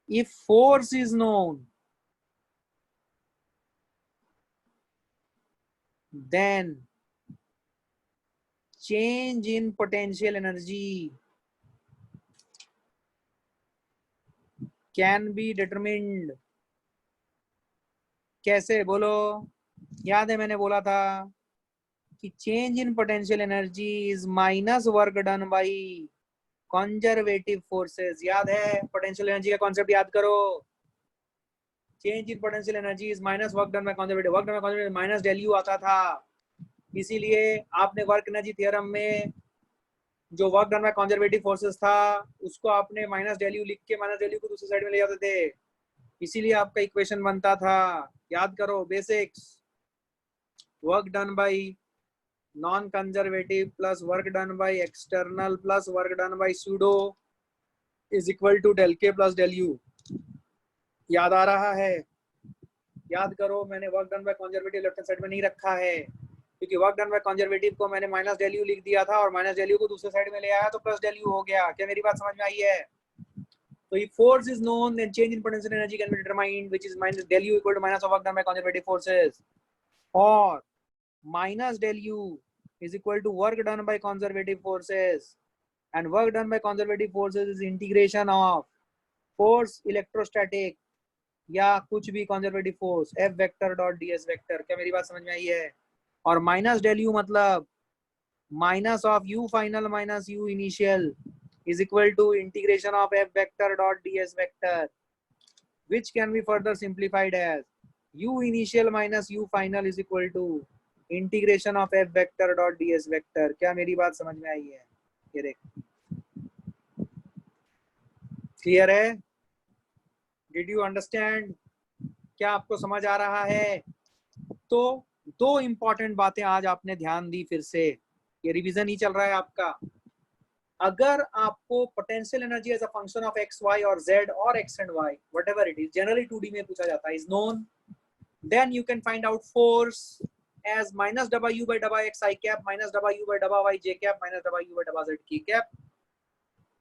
if force is known then change in potential energy can be determined। कैसे बोलो? याद है मैंने बोला था कि change in potential energy is minus work done by conservative forces. याद है? पोटेंशियल एनर्जी का कॉन्सेप्ट याद करो। Change in potential energy is minus work done by conservative, work done by conservative minus del u आता था। इसीलिए आपने work energy theorem में जो work done by conservative forces था उसको आपने माइनस डेल यू लिख के माइनस डेल यू को दूसरी साइड में ले जाते थे, इसीलिए आपका इक्वेशन बनता था। याद करो basics, work done by non conservative plus work done by external plus work done by pseudo is equal to del k plus del u. याद आ रहा है? याद करो, मैंने work done by conservative left hand side में नहीं रखा है क्योंकि वर्क डन बाय कंजर्वेटिव को मैंने माइनस डेल यू लिख दिया था और माइनस डेल यू को दूसरे साइड में ले आया तो प्लस डेल यू हो गया। क्या मेरी बात समझ में आई है? तो if force is known then change in potential energy can be determined, which is minus del u equal to minus of work done by conservative forces, or minus del u is equal to work done by conservative forces, and work done by conservative forces is integration of force electrostatic या कुछ भी conservative force F vector dot ds vector. क्या मेरी बात समझ में आई है? और माइनस डेल यू मतलब minus of u final minus u initial is equal to integration of F vector dot ds vector, which can be further simplified as u initial minus u final is equal to integration of F vector dot ds vector। क्या मेरी बात समझ में आई है? ये देख, clear है? Did you understand? क्या आपको समझ आ रहा है? तो दो इंपॉर्टेंट बातें आज आपने ध्यान दी, फिर से ये रिवीजन ही चल रहा है आपका। अगर आपको potential energy as a function of x y और जेड और x and y whatever it is, generally 2D में पूछा जाता है, is known, then you can find out force as minus डबा यू बाई डबा एक्स आई कैप माइनस डबा u by डबा वाई जे कैप माइनस डबा यू बाई डबा जेड की कैप।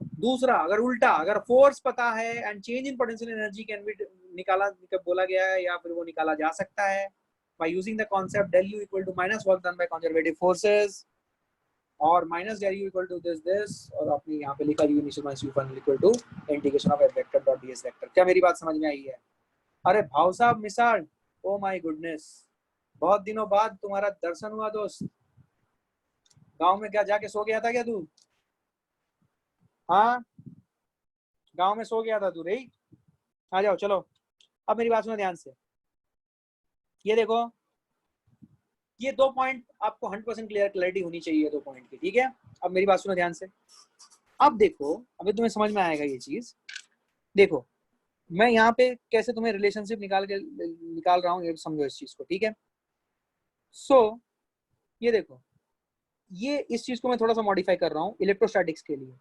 दूसरा, अगर उल्टा, अगर फोर्स पता है and change in potential energy can be निकाला बोला गया है या फिर वो निकाला जा सकता है by using the concept del u equal to minus work done by conservative forces और minus del u equal to this और आपने यहाँ पे लिखा u initial minus u final equal to integration of f vector dot ds vector। क्या मेरी बात समझ में आई है? अरे भाव साहब मिसाल, ओ माय गुडनेस, बहुत दिनों बाद तुम्हारा दर्शन हुआ दोस्त। गांव में क्या जाके सो गया था क्या तू? हाँ, गांव में सो गया था तू? रही, आ जाओ चलो। अब मेरी बात सुनो ध्यान से, ये देखो, ये 2 पॉइंट आपको 100% क्लैरिटी होनी चाहिए 2 पॉइंट की, ठीक है? अब मेरी बात सुनो ध्यान से। अब देखो, अभी तुम्हें समझ में आएगा ये चीज। देखो मैं यहाँ पे कैसे तुम्हें रिलेशनशिप निकाल रहा हूँ, ये समझो इस चीज को, ठीक है? सो ये देखो, ये इस चीज को मैं थोड़ा सा मॉडिफाई कर रहा हूँ इलेक्ट्रोस्टैटिक्स के लिए।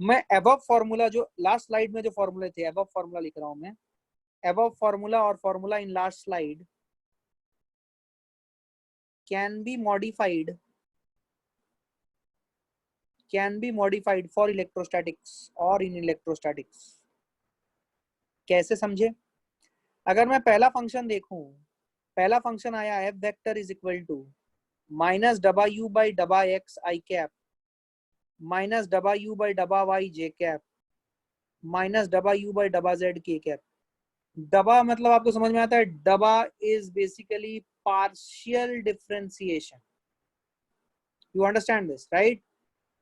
मैं अबव फॉर्मूला, जो लास्ट स्लाइड में जो फॉर्मूले थे, अबव फॉर्मूला लिख रहा हूँ मैं। above formula or formula in last slide can be modified for electrostatics or in electrostatics। कैसे समझे? अगर मैं पहला फंक्शन देखूं, पहला फंक्शन आया f vector is equal to minus डबा यू बाई डबा एक्स आई कैप माइनस डबा यू बाई डबा वाई जे कैप माइनस डबा यू बाई डबा जेड के कैप। डबा मतलब आपको समझ में आता है, डबा is basically partial differentiation. You understand this right?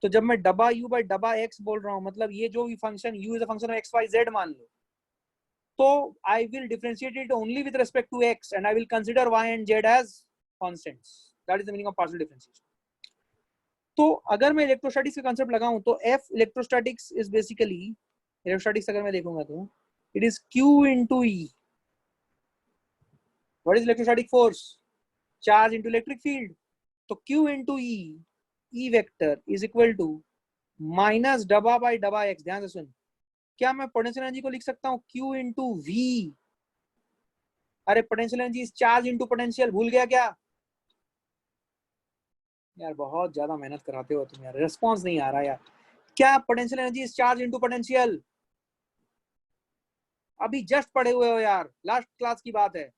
तो जब मैं डबा यू बाई डबा एक्स बोल रहा हूँ, मतलब ये जो भी function u is a function of x y z मान लो, तो I will differentiate it only with respect to x and I will consider y and z as constants. That is the meaning of partial differentiation. तो अगर मैं electrostatics का concept लगाऊं तो f electrostatics is basically, electrostatics अगर मैं देखूंगा तो it is q into e। What is electrostatic force? Charge into electric field. तो q into e vector is equal to minus डबा बाई डबा एक्स। ध्यान से सुन, क्या मैं पोटेंशियल एनर्जी को लिख सकता हूँ q इंटू v? अरे potential energy is charge into potential, भूल गया क्या? यार बहुत ज्यादा मेहनत कराते हो तुम यार, रिस्पॉन्स नहीं आ रहा यार। क्या potential energy is charge into potential? अभी जस्ट पढ़े हुए हो यार, लास्ट क्लास की बात है।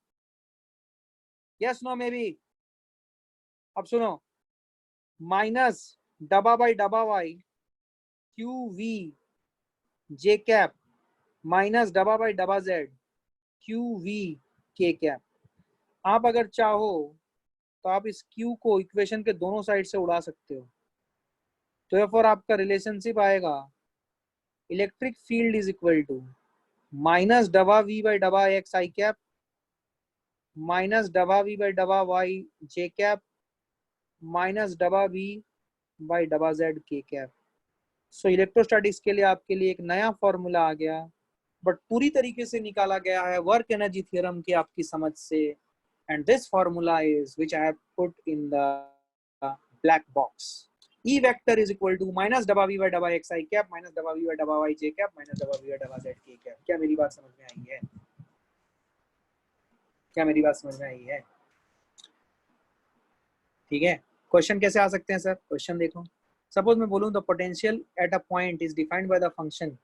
Yes no maybe? अब सुनो, माइनस डबा बाई डबा y q v j cap minus डबा बाई डबा z q v k cap. आप अगर चाहो तो आप इस क्यू को इक्वेशन के दोनों साइड से उड़ा सकते हो। तो therefore आपका रिलेशनशिप आएगा electric field is equal to minus डबा वी बाई डबा एक्स आई कैप माइनस डबा वी बाई डबा वाई जे कैप माइनस डबा वी बाई डबा z k cap. So electrostatics के लिए आपके लिए एक नया फॉर्मूला आ गया, बट पूरी तरीके से निकाला गया है वर्क एनर्जी थ्योरम की आपकी समझ से। And this formula is which I have put in the black box. E vector is equal to minus डबा v by डबा x I cap minus डबा v by डबा y j cap minus डबा v by डबा z k cap। क्या मेरी बात समझ में आई है? क्या मेरी बात समझ में आई है? ठीक है। क्वेश्चन कैसे आ सकते हैं सर? क्वेश्चन देखो, सपोज मैं बोलूं the potential at a point is defined by the function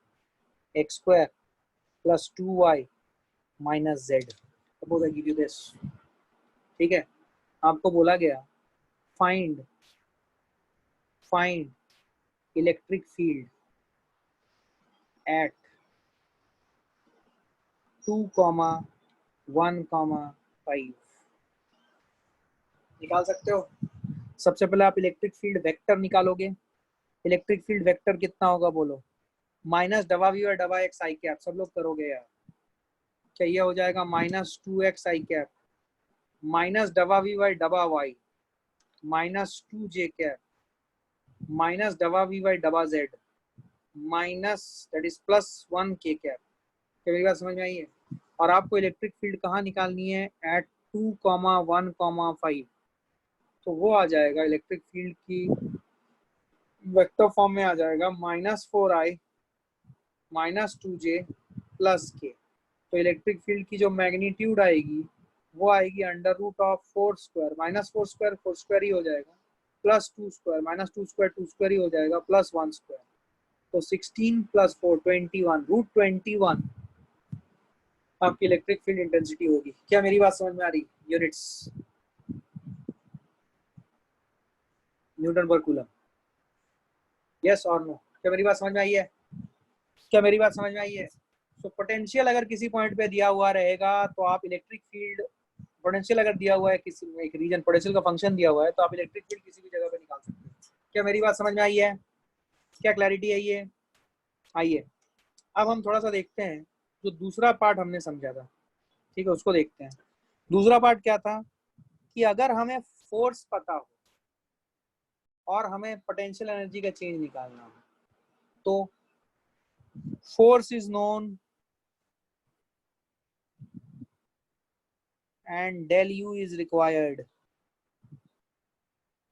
x square plus 2y minus z। Suppose I give you this, ठीक है? आपको बोला गया फाइंड इलेक्ट्रिक फील्ड एट 2,1,5। निकाल सकते हो? सबसे पहले आप इलेक्ट्रिक फील्ड वेक्टर निकालोगे। इलेक्ट्रिक फील्ड वेक्टर कितना होगा बोलो? माइनस डबा वी और डबा एक्स आई कैप। सब लोग करोगे यार? क्या ये हो जाएगा minus 2x i cap minus डबा वी बाई डबा y minus 2j cap minus डबा वी बाई डबा z minus that is plus 1k cap. क्या मेरी बात समझ में आई है? और आपको इलेक्ट्रिक फील्ड कहाँ निकालनी है? एट 2,1,5। तो वो आ जाएगा इलेक्ट्रिक फील्ड की वेक्टर फॉर्म में आ जाएगा -4i minus 2j plus k। तो इलेक्ट्रिक फील्ड की जो मैग्नीट्यूड आएगी वो आएगी under root of 4 square minus 4 square 4 square ही हो जाएगा plus 2 square minus 2 square 2 square ही हो जाएगा प्लस 1 स्क्वायर। तो 16 प्लस 4 21 रूट 21 आपकी इलेक्ट्रिक फील्ड इंटेंसिटी होगी। क्या मेरी बात समझ में आ रही? यूनिट्स न्यूटन पर कूलम, यस और नो? क्या मेरी बात समझ में आई है? क्या मेरी बात समझ में आई है? तो पोटेंशियल अगर किसी पॉइंट पे दिया हुआ रहेगा तो आप इलेक्ट्रिक फील्ड, पोटेंशियल अगर दिया हुआ है किसी एक रीजन, पोटेंशियल का फंक्शन दिया हुआ है तो आप इलेक्ट्रिक फील्ड किसी भी जगह पे निकाल सकते हैं। क्या मेरी बात समझ में आई है? क्या क्लैरिटी है ये? आइए अब हम थोड़ा सा देखते हैं जो दूसरा पार्ट हमने समझा था, ठीक है, उसको देखते हैं। दूसरा पार्ट क्या था कि अगर हमें फोर्स पता हो और हमें पोटेंशियल एनर्जी का चेंज निकालना हो तो force is known and del u is required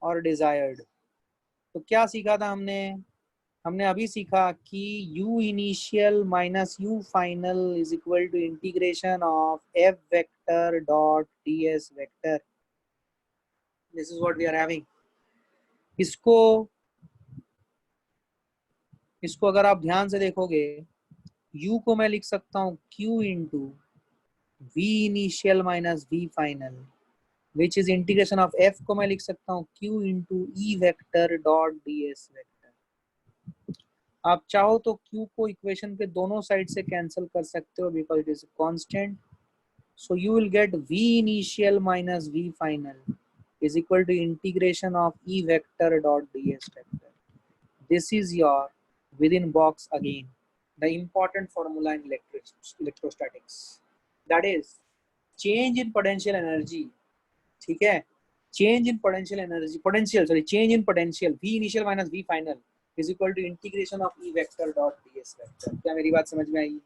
और डिजायर्ड। तो क्या सीखा था हमने? हमने अभी सीखा कि u initial minus u final is equal to integration of f vector dot ds vector. This is what we are having. इसको इसको अगर आप ध्यान से देखोगे, u को मैं लिख सकता हूँ q into v initial minus v final which is integration of f को मैं लिख सकता हूँ q into e vector dot ds vector. आप चाहो तो q को इक्वेशन के दोनों साइड से कैंसिल कर सकते हो because it is constant. So you will get v initial minus v final is equal to integration of e vector dot ds vector. This is your within box again, the important formula in electrostatics. That is change in potential energy. ठीक है, change in potential energy, change in potential v initial minus v final is equal to integration of e vector dot ds vector. क्या मेरी बात समझ में आई?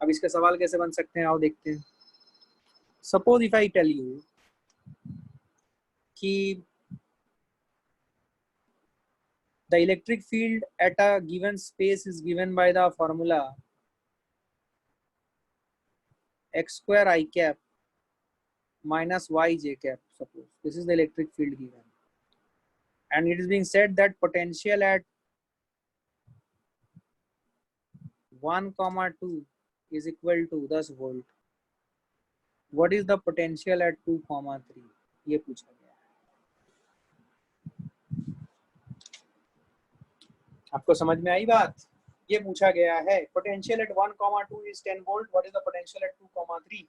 अब इसके सवाल कैसे बन सकते हैं आओ देखते हैं। Suppose if I tell you कि the electric field at a given space is given by the formula x square I cap minus y j cap. Suppose this is the electric field given, and it is being said that potential at 1,2 is equal to 10 volt. What is the potential at 2,3? ये पूछा गया है। आपको समझ में आई बात? ये पूछा गया है potential at 1,2 is 10 volt. What is the potential at 2,3?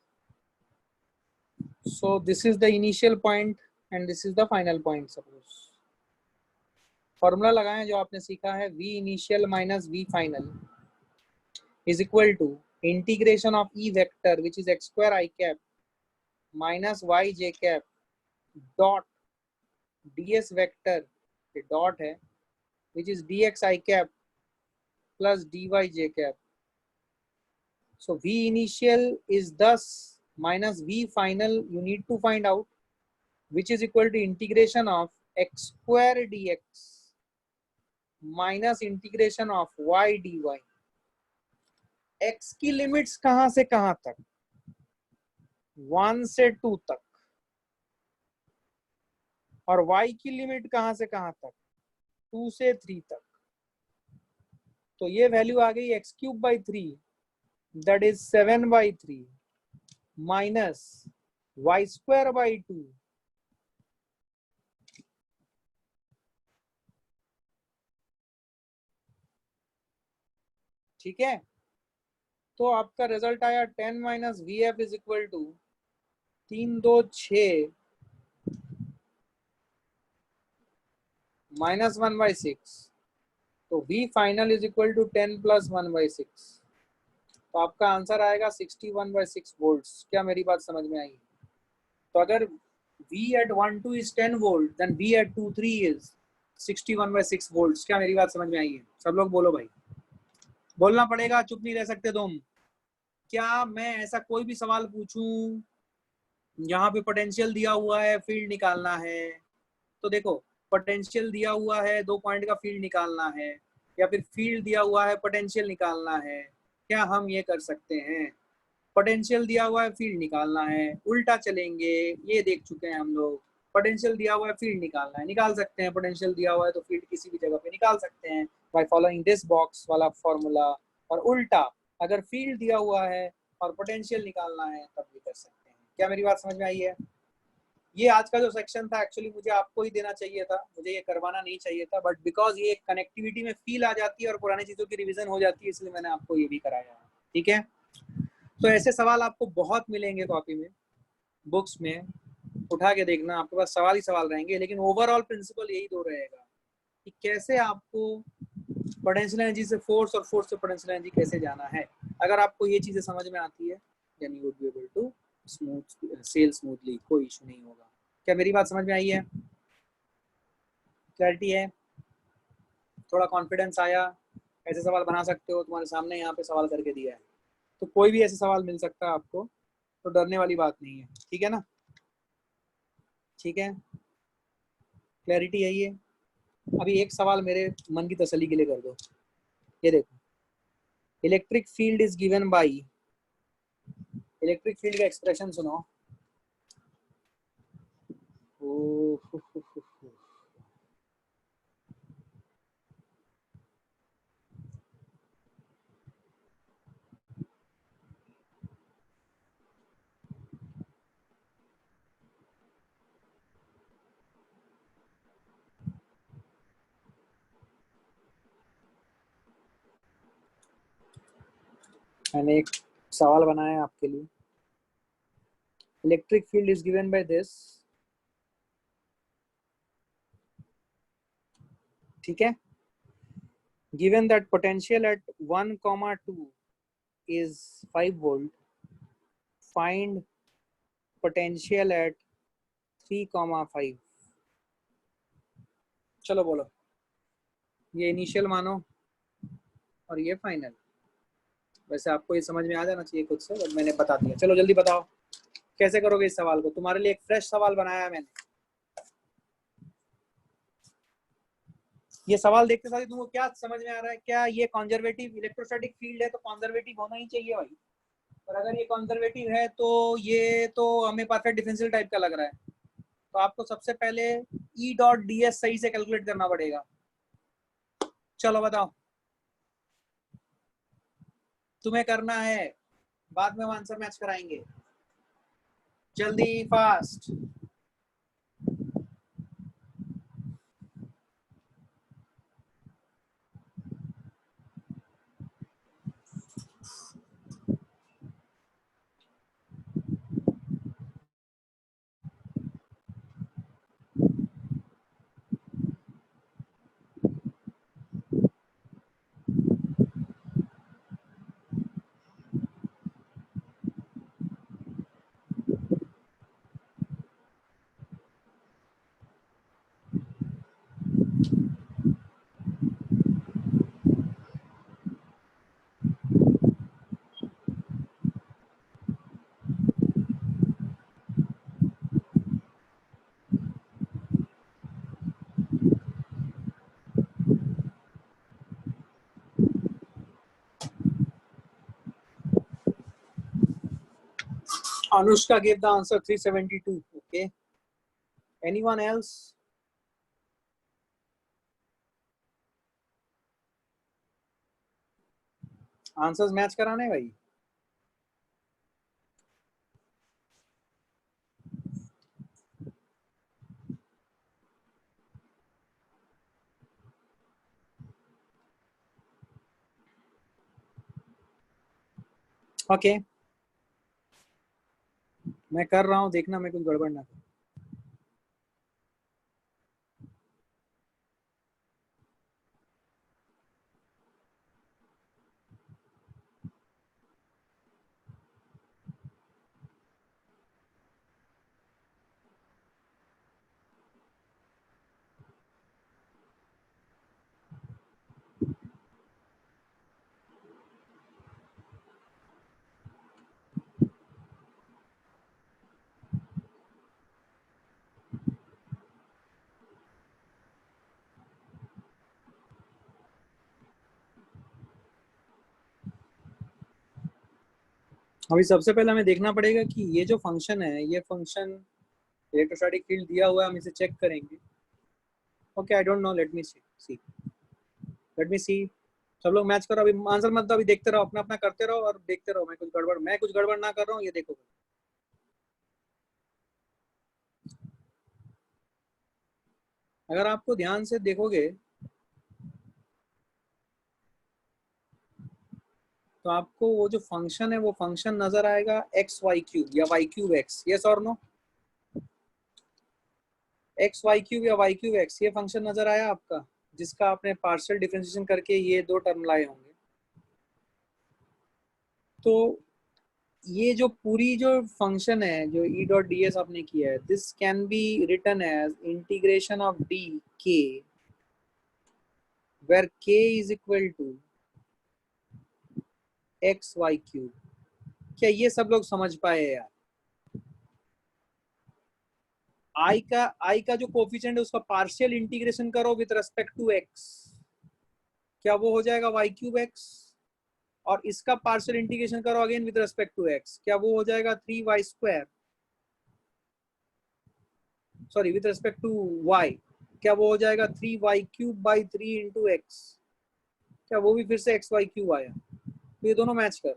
So this is the initial point and this is the final point. Suppose formula लगाएं जो आपने सीखा है, v initial minus v final is equal to integration of e vector which is x square I cap minus y j cap dot ds vector, ये dot है, which is dx I cap plus dy j cap. So v initial is thus minus v final, you need to find out, which is equal to integration of x square dx minus integration of y dy। x की limits कहां से कहां तक? 1 से 2 तक। और y की limit कहां से कहां तक? 2 से 3 तक। तो ये वैल्यू आ गई x cube by 3, that is 7 by 3 minus y square by 2 ठीक है। तो आपका रिजल्ट आया 10 minus v f is equal to 3 2 6 minus 1 by 6। तो v final is equal to 10 plus 1 by 6। तो आपका आंसर आएगा 61/6 वोल्ट्स। क्या मेरी बात समझ में आई? तो अगर v at 1,2 is 10 volt, then v at 2,3 is 61/6 volts। क्या मेरी बात समझ में आई है? सब लोग बोलो भाई, बोलना पड़ेगा, चुप नहीं रह सकते तुम। क्या मैं ऐसा कोई भी सवाल पूछूं यहाँ पे पोटेंशियल दिया हुआ है, फील्ड निकालना है, तो देखो पोटेंशियल दिया हुआ है, 2 पॉइंट का फील्ड निकालना है, या फिर फील्ड दिया हुआ है पोटेंशियल निकालना है, क्या हम ये कर सकते हैं? पोटेंशियल दिया हुआ है फील्ड निकालना है, उल्टा चलेंगे, ये देख चुके हैं हम लोग। पोटेंशियल दिया हुआ है फील्ड निकालना है, निकाल सकते हैं। पोटेंशियल दिया हुआ है तो फील्ड किसी भी जगह पे निकाल सकते हैं बाय फॉलोइंग दिस बॉक्स वाला फॉर्मूला। और उल्टा अगर फील्ड दिया हुआ है और पोटेंशियल निकालना है तब भी कर सकते हैं। क्या मेरी बात समझ में आई है? ये आज का जो सेक्शन था एक्चुअली मुझे आपको ही देना चाहिए था, मुझे ये करवाना नहीं चाहिए था, बट बिकॉज ये कनेक्टिविटी में फील आ जाती है और पुरानी चीज़ों की रिवीजन हो जाती है, इसलिए मैंने आपको ये भी कराया। ठीक है, तो ऐसे सवाल आपको बहुत मिलेंगे कॉपी में, बुक्स में, उठा के देखना, आपके पास सवाल ही सवाल रहेंगे, लेकिन ओवरऑल प्रिंसिपल यही दो रहेगा कि कैसे आपको पोटेंशियल एनर्जी से फोर्स और फोर्स से पोटेंशियल एनर्जी कैसे जाना है। अगर आपको ये चीज़ें समझ में आती है then you would be able to sail smoothly, कोई इशू नहीं होगा। क्या मेरी बात समझ में आई है? क्लैरिटी है? थोड़ा कॉन्फिडेंस आया? ऐसे सवाल बना सकते हो, तुम्हारे सामने यहाँ पे सवाल करके दिया है, तो कोई भी ऐसे सवाल मिल सकता है आपको, तो डरने वाली बात नहीं है। ठीक है ना? ठीक है, क्लैरिटी है ये? अभी एक सवाल मेरे मन की तसल्ली के लिए कर दो। ये देखो, electric field is given by, electric field का एक्सप्रेशन सुनो। मैंने एक सवाल बनाया आपके लिए। Electric field is given by this, ठीक है, given that potential at 1,2 is 5 volt, find potential at 3,5। चलो बोलो, ये इनिशियल मानो और ये फाइनल। वैसे आपको ये समझ में आ जाना चाहिए खुद से, बट मैंने बता दिया। चलो जल्दी बताओ कैसे करोगे इस सवाल को। तुम्हारे लिए एक फ्रेश सवाल बनाया है मैंने। ये सवाल देखते साथ ही तुमको क्या समझ में आ रहा है? क्या ये कॉन्जर्वेटिव इलेक्ट्रोस्टैटिक फील्ड है तो कॉन्जर्वेटिव होना ही चाहिए भाई। और अगर ये कॉन्जर्वेटिव है तो ये तो हमें परफेक्ट डिफरेंशियल टाइप का लग रहा है, तो आपको सबसे पहले ई डॉट डी एस सही से कैलकुलेट करना पड़ेगा। चलो बताओ, तुम्हें करना है, बाद में हम आंसर मैच कराएंगे। जल्दी, fast. Anushka gave the answer 372. Okay. Anyone else? Answers match कराने भाई। ओके, मैं कर रहा हूँ, देखना मैं कुछ गड़बड़ ना करूं। अभी सबसे पहले हमें देखना पड़ेगा कि ये जो फंक्शन है, ये फंक्शन इलेक्ट्रोस्टैटिक फील्ड दिया हुआ है, हम इसे चेक करेंगे। Okay, I don't know, let me see, let me see. सब लोग मैच करो, अभी आंसर मत दो, अभी देखते रहो, अपना अपना करते रहो और देखते रहो। मैं कुछ गड़बड़ ना कर रहा हूँ, ये देखो। अगर आपको ध्यान से देखोगे तो आपको वो जो फंक्शन है वो फंक्शन नजर आएगा एक्स वाई क्यूब या वाई क्यूब एक्स, यस और नो? एक्स वाई क्यूब या वाई क्यूब एक्स, ये फंक्शन नजर आया आपका, जिसका आपने पार्शियल डिफरेंशिएशन करके ये दो टर्म लाए होंगे। तो ये जो पूरी जो फंक्शन है जो ई डॉट डी एस आपने किया है, this can be written as integration of d k, where k is equal to x y cube. क्या ये सब लोग समझ पाए यार? आई का जो कोफिशिएंट है उसका पार्शियल इंटीग्रेशन करो विद रेस्पेक्ट टू एक्स, क्या वो हो जाएगा वाई क्यूब एक्स? और इसका पार्शियल इंटीग्रेशन करो again with respect to x, क्या वो हो जाएगा 3y²? Sorry, with respect to y, क्या वो हो जाएगा 3y³ / 3 × x? क्या वो भी फिर से xy³ आया? तो ये दोनों मैच कर,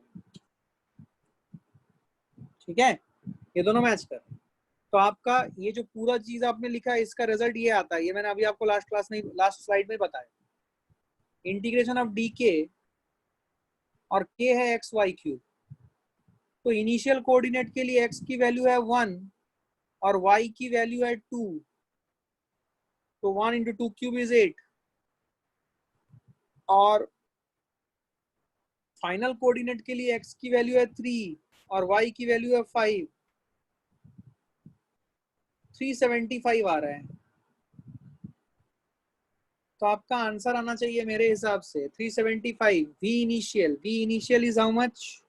ठीक है, ये दोनों मैच कर। तो आपका ये जो पूरा चीज आपने लिखा है इसका रिजल्ट ये आता है, ये मैंने अभी आपको लास्ट स्लाइड में बताया। इंटीग्रेशन ऑफ डी के, और के है xy³। तो इनिशियल कोऑर्डिनेट के लिए x की वैल्यू है 1 और y की वैल्यू है 2, तो 1 × 2³ इज 8, और फाइनल कोऑर्डिनेट के लिए x की वैल्यू है 3 और y की वैल्यू है 5, 375 आ रहा है। तो आपका आंसर आना चाहिए मेरे हिसाब से 375। V initial is how much?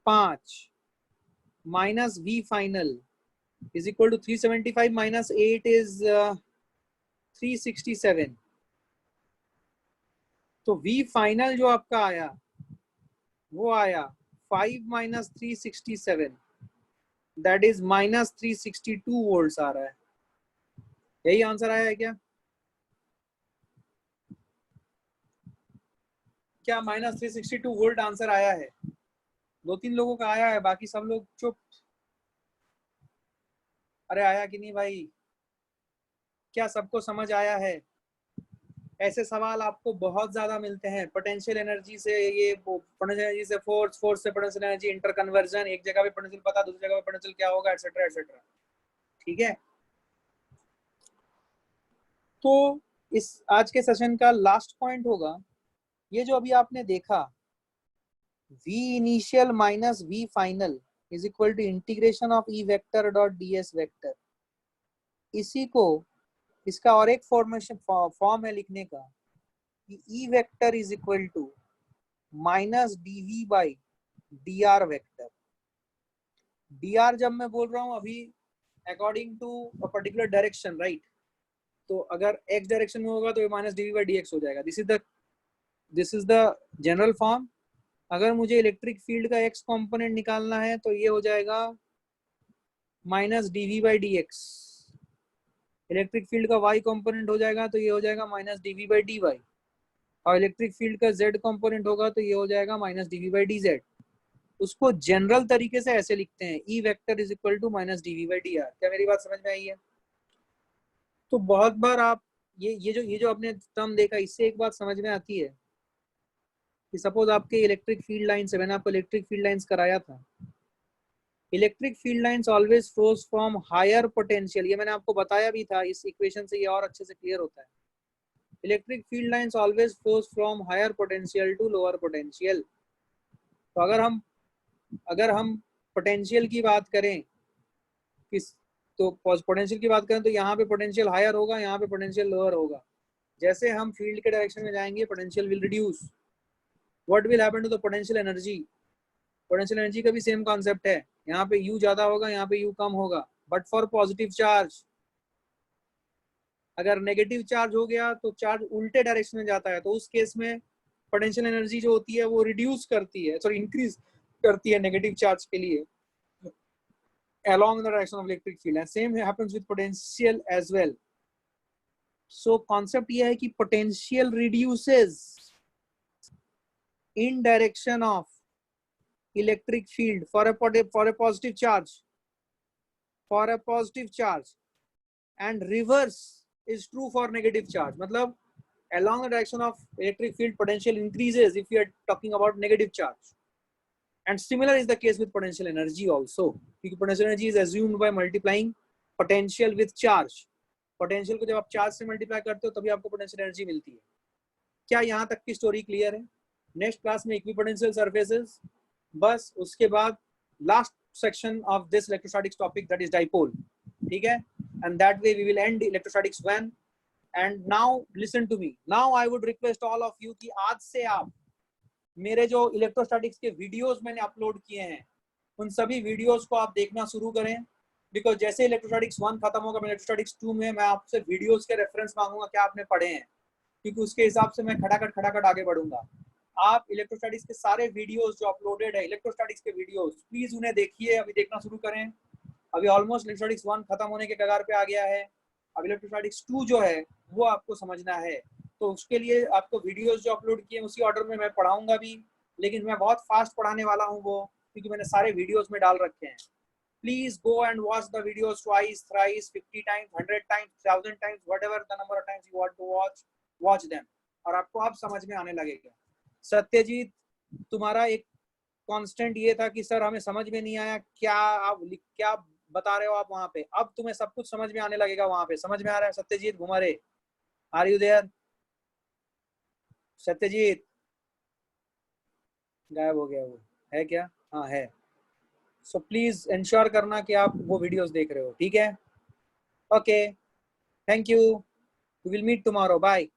5 minus v final is equal to 375 minus 8 is 367। तो वी फाइनल जो आपका आया वो आया 5 minus 367, that is minus 362 volt आ रहा है। यही आंसर आया है क्या? क्या माइनस 362 वोल्ट आंसर आया है? 2-3 लोगों का आया है, बाकी सब लोग चुप। अरे आया कि नहीं भाई? क्या सबको समझ आया है? ऐसे सवाल आपको बहुत ज्यादा मिलते हैं। पोटेंशियल एनर्जी से ये, पोटेंशियल एनर्जी से फोर्स, फोर्स से पोटेंशियल एनर्जी, इंटर कन्वर्जन, एक जगह पे पोटेंशियल पता, दूसरी जगह पे पोटेंशियल क्या होगा, एटसेट्रा एटसेट्रा। ठीक है, तो इस आज के सेशन का लास्ट पॉइंट होगा ये जो अभी आपने देखा, v initial minus v final is equal to integration of e vector dot d s vector. इसी को, इसका और एक फॉर्म है लिखने का, e vector is equal to minus dv by dr vector. dr जब मैं बोल रहा हूं अभी according to a particular direction, right? तो अगर x डायरेक्शन में होगा तो ये माइनस dv बाई dx हो जाएगा। This is the general form. अगर मुझे इलेक्ट्रिक फील्ड का x कंपोनेंट निकालना है तो ये हो जाएगा minus dv by dx। Electric field का y कंपोनेंट हो जाएगा तो ये हो जाएगा माइनस dv बाई dy, और इलेक्ट्रिक फील्ड का z कंपोनेंट होगा तो ये हो जाएगा माइनस dv बाई dz। उसको जनरल तरीके से ऐसे लिखते हैं, e vector is equal to minus dv by dr। क्या मेरी बात समझ में आई है? तो बहुत बार आप ये जो आपने टर्म देखा, इससे एक बात समझ में आती है कि सपोज आपके इलेक्ट्रिक फील्ड लाइन से, मैंने आपको इलेक्ट्रिक फील्ड लाइंस कराया था, electric field lines always flows from higher potential. ये मैंने आपको बताया भी था, इस इक्वेशन से ये और अच्छे से क्लियर होता है। Electric field lines always flows from higher potential to lower potential. तो अगर हम पोटेंशियल की बात करें, किस तो पोटेंशियल की बात करें तो यहाँ पे पोटेंशियल हायर होगा, यहाँ पे पोटेंशियल लोअर होगा। जैसे हम फील्ड के डायरेक्शन में जाएंगे potential will reduce. What will happen to the potential energy? Potential energy का भी सेम कॉन्सेप्ट है, यहाँ पे U ज्यादा होगा, यहाँ पे U कम होगा। बट फॉर पॉजिटिव चार्ज, अगर नेगेटिव चार्ज हो गया तो चार्ज उल्टे डायरेक्शन में जाता है, तो उस केस में पोटेंशियल एनर्जी जो होती है वो रिड्यूस करती है, सॉरी इंक्रीज करती है नेगेटिव चार्ज के लिए along the direction of electric field, and same happens with potential as well. So concept ये है कि potential reduces in direction of electric field for a positive charge, and reverse is true for negative charge. मतलब along the direction of electric field, potential increases if you are talking about negative charge. And similar is the case with potential energy also, because potential energy is assumed by multiplying potential with charge. Potential को जब आप charge से multiply करते हो तभी आपको potential energy मिलती है. क्या यहाँ तक की स्टोरी क्लियर है? नेक्स्ट क्लास में इक्विपोटेंशियल सरफेसेस, बस उसके बाद last section of this electrostatics topic, that is dipole. ठीक है? And that way we will end electrostatics 1. And now listen to me. Now I would request all of you कि आज से आप मेरे जो इलेक्ट्रोस्टैटिक्स के वीडियोस मैंने अपलोड किए हैं उन सभी वीडियोस को आप देखना शुरू करें. बिकॉज जैसे इलेक्ट्रोस्टैटिक्स 1 खत्म होगा, इलेक्ट्रोस्टैटिक्स 2 में मैं आपसे वीडियोस के रेफरेंस मांगूंगा क्या आपने पढ़े हैं, क्योंकि उसके हिसाब से मैं खटाखट आगे बढ़ूंगा. आप इलेक्ट्रोस्टैटिक्स के सारे वीडियोस जो अपलोडेड है, इलेक्ट्रोस्टैटिक्स के वीडियोस, प्लीज उन्हें देखिए, अभी देखना शुरू करें. अभी ऑलमोस्ट इलेक्ट्रोस्टैटिक्स 1 खत्म होने के कगार पे आ गया है. अब इलेक्ट्रोस्टैटिक्स 2 जो है वो आपको समझना है, तो उसके लिए आपको वीडियोस जो अपलोड किए उसी ऑर्डर में मैं पढ़ाऊंगा भी, लेकिन मैं बहुत फास्ट पढ़ाने वाला हूँ वो, क्योंकि मैंने सारे वीडियोस में डाल रखे हैं. Please go and watch the videos twice, thrice, 50 times, 100 times, 1000 times, whatever the number of times you want to watch them. और आपको अब समझ में आने लगेगा. सत्यजीत, तुम्हारा एक कांस्टेंट ये था कि सर हमें समझ में नहीं आया, क्या बता रहे हो आप वहां पे. अब तुम्हें सब कुछ समझ में आने लगेगा. वहां पे समझ में आ रहा है? Satyajit Ghumare, are you there? Satyajit गायब हो गया, वो है क्या? हाँ है. सो प्लीज इंश्योर करना कि आप वो वीडियोस देख रहे हो. ठीक है? Okay, thank you. We will meet tomorrow. Bye.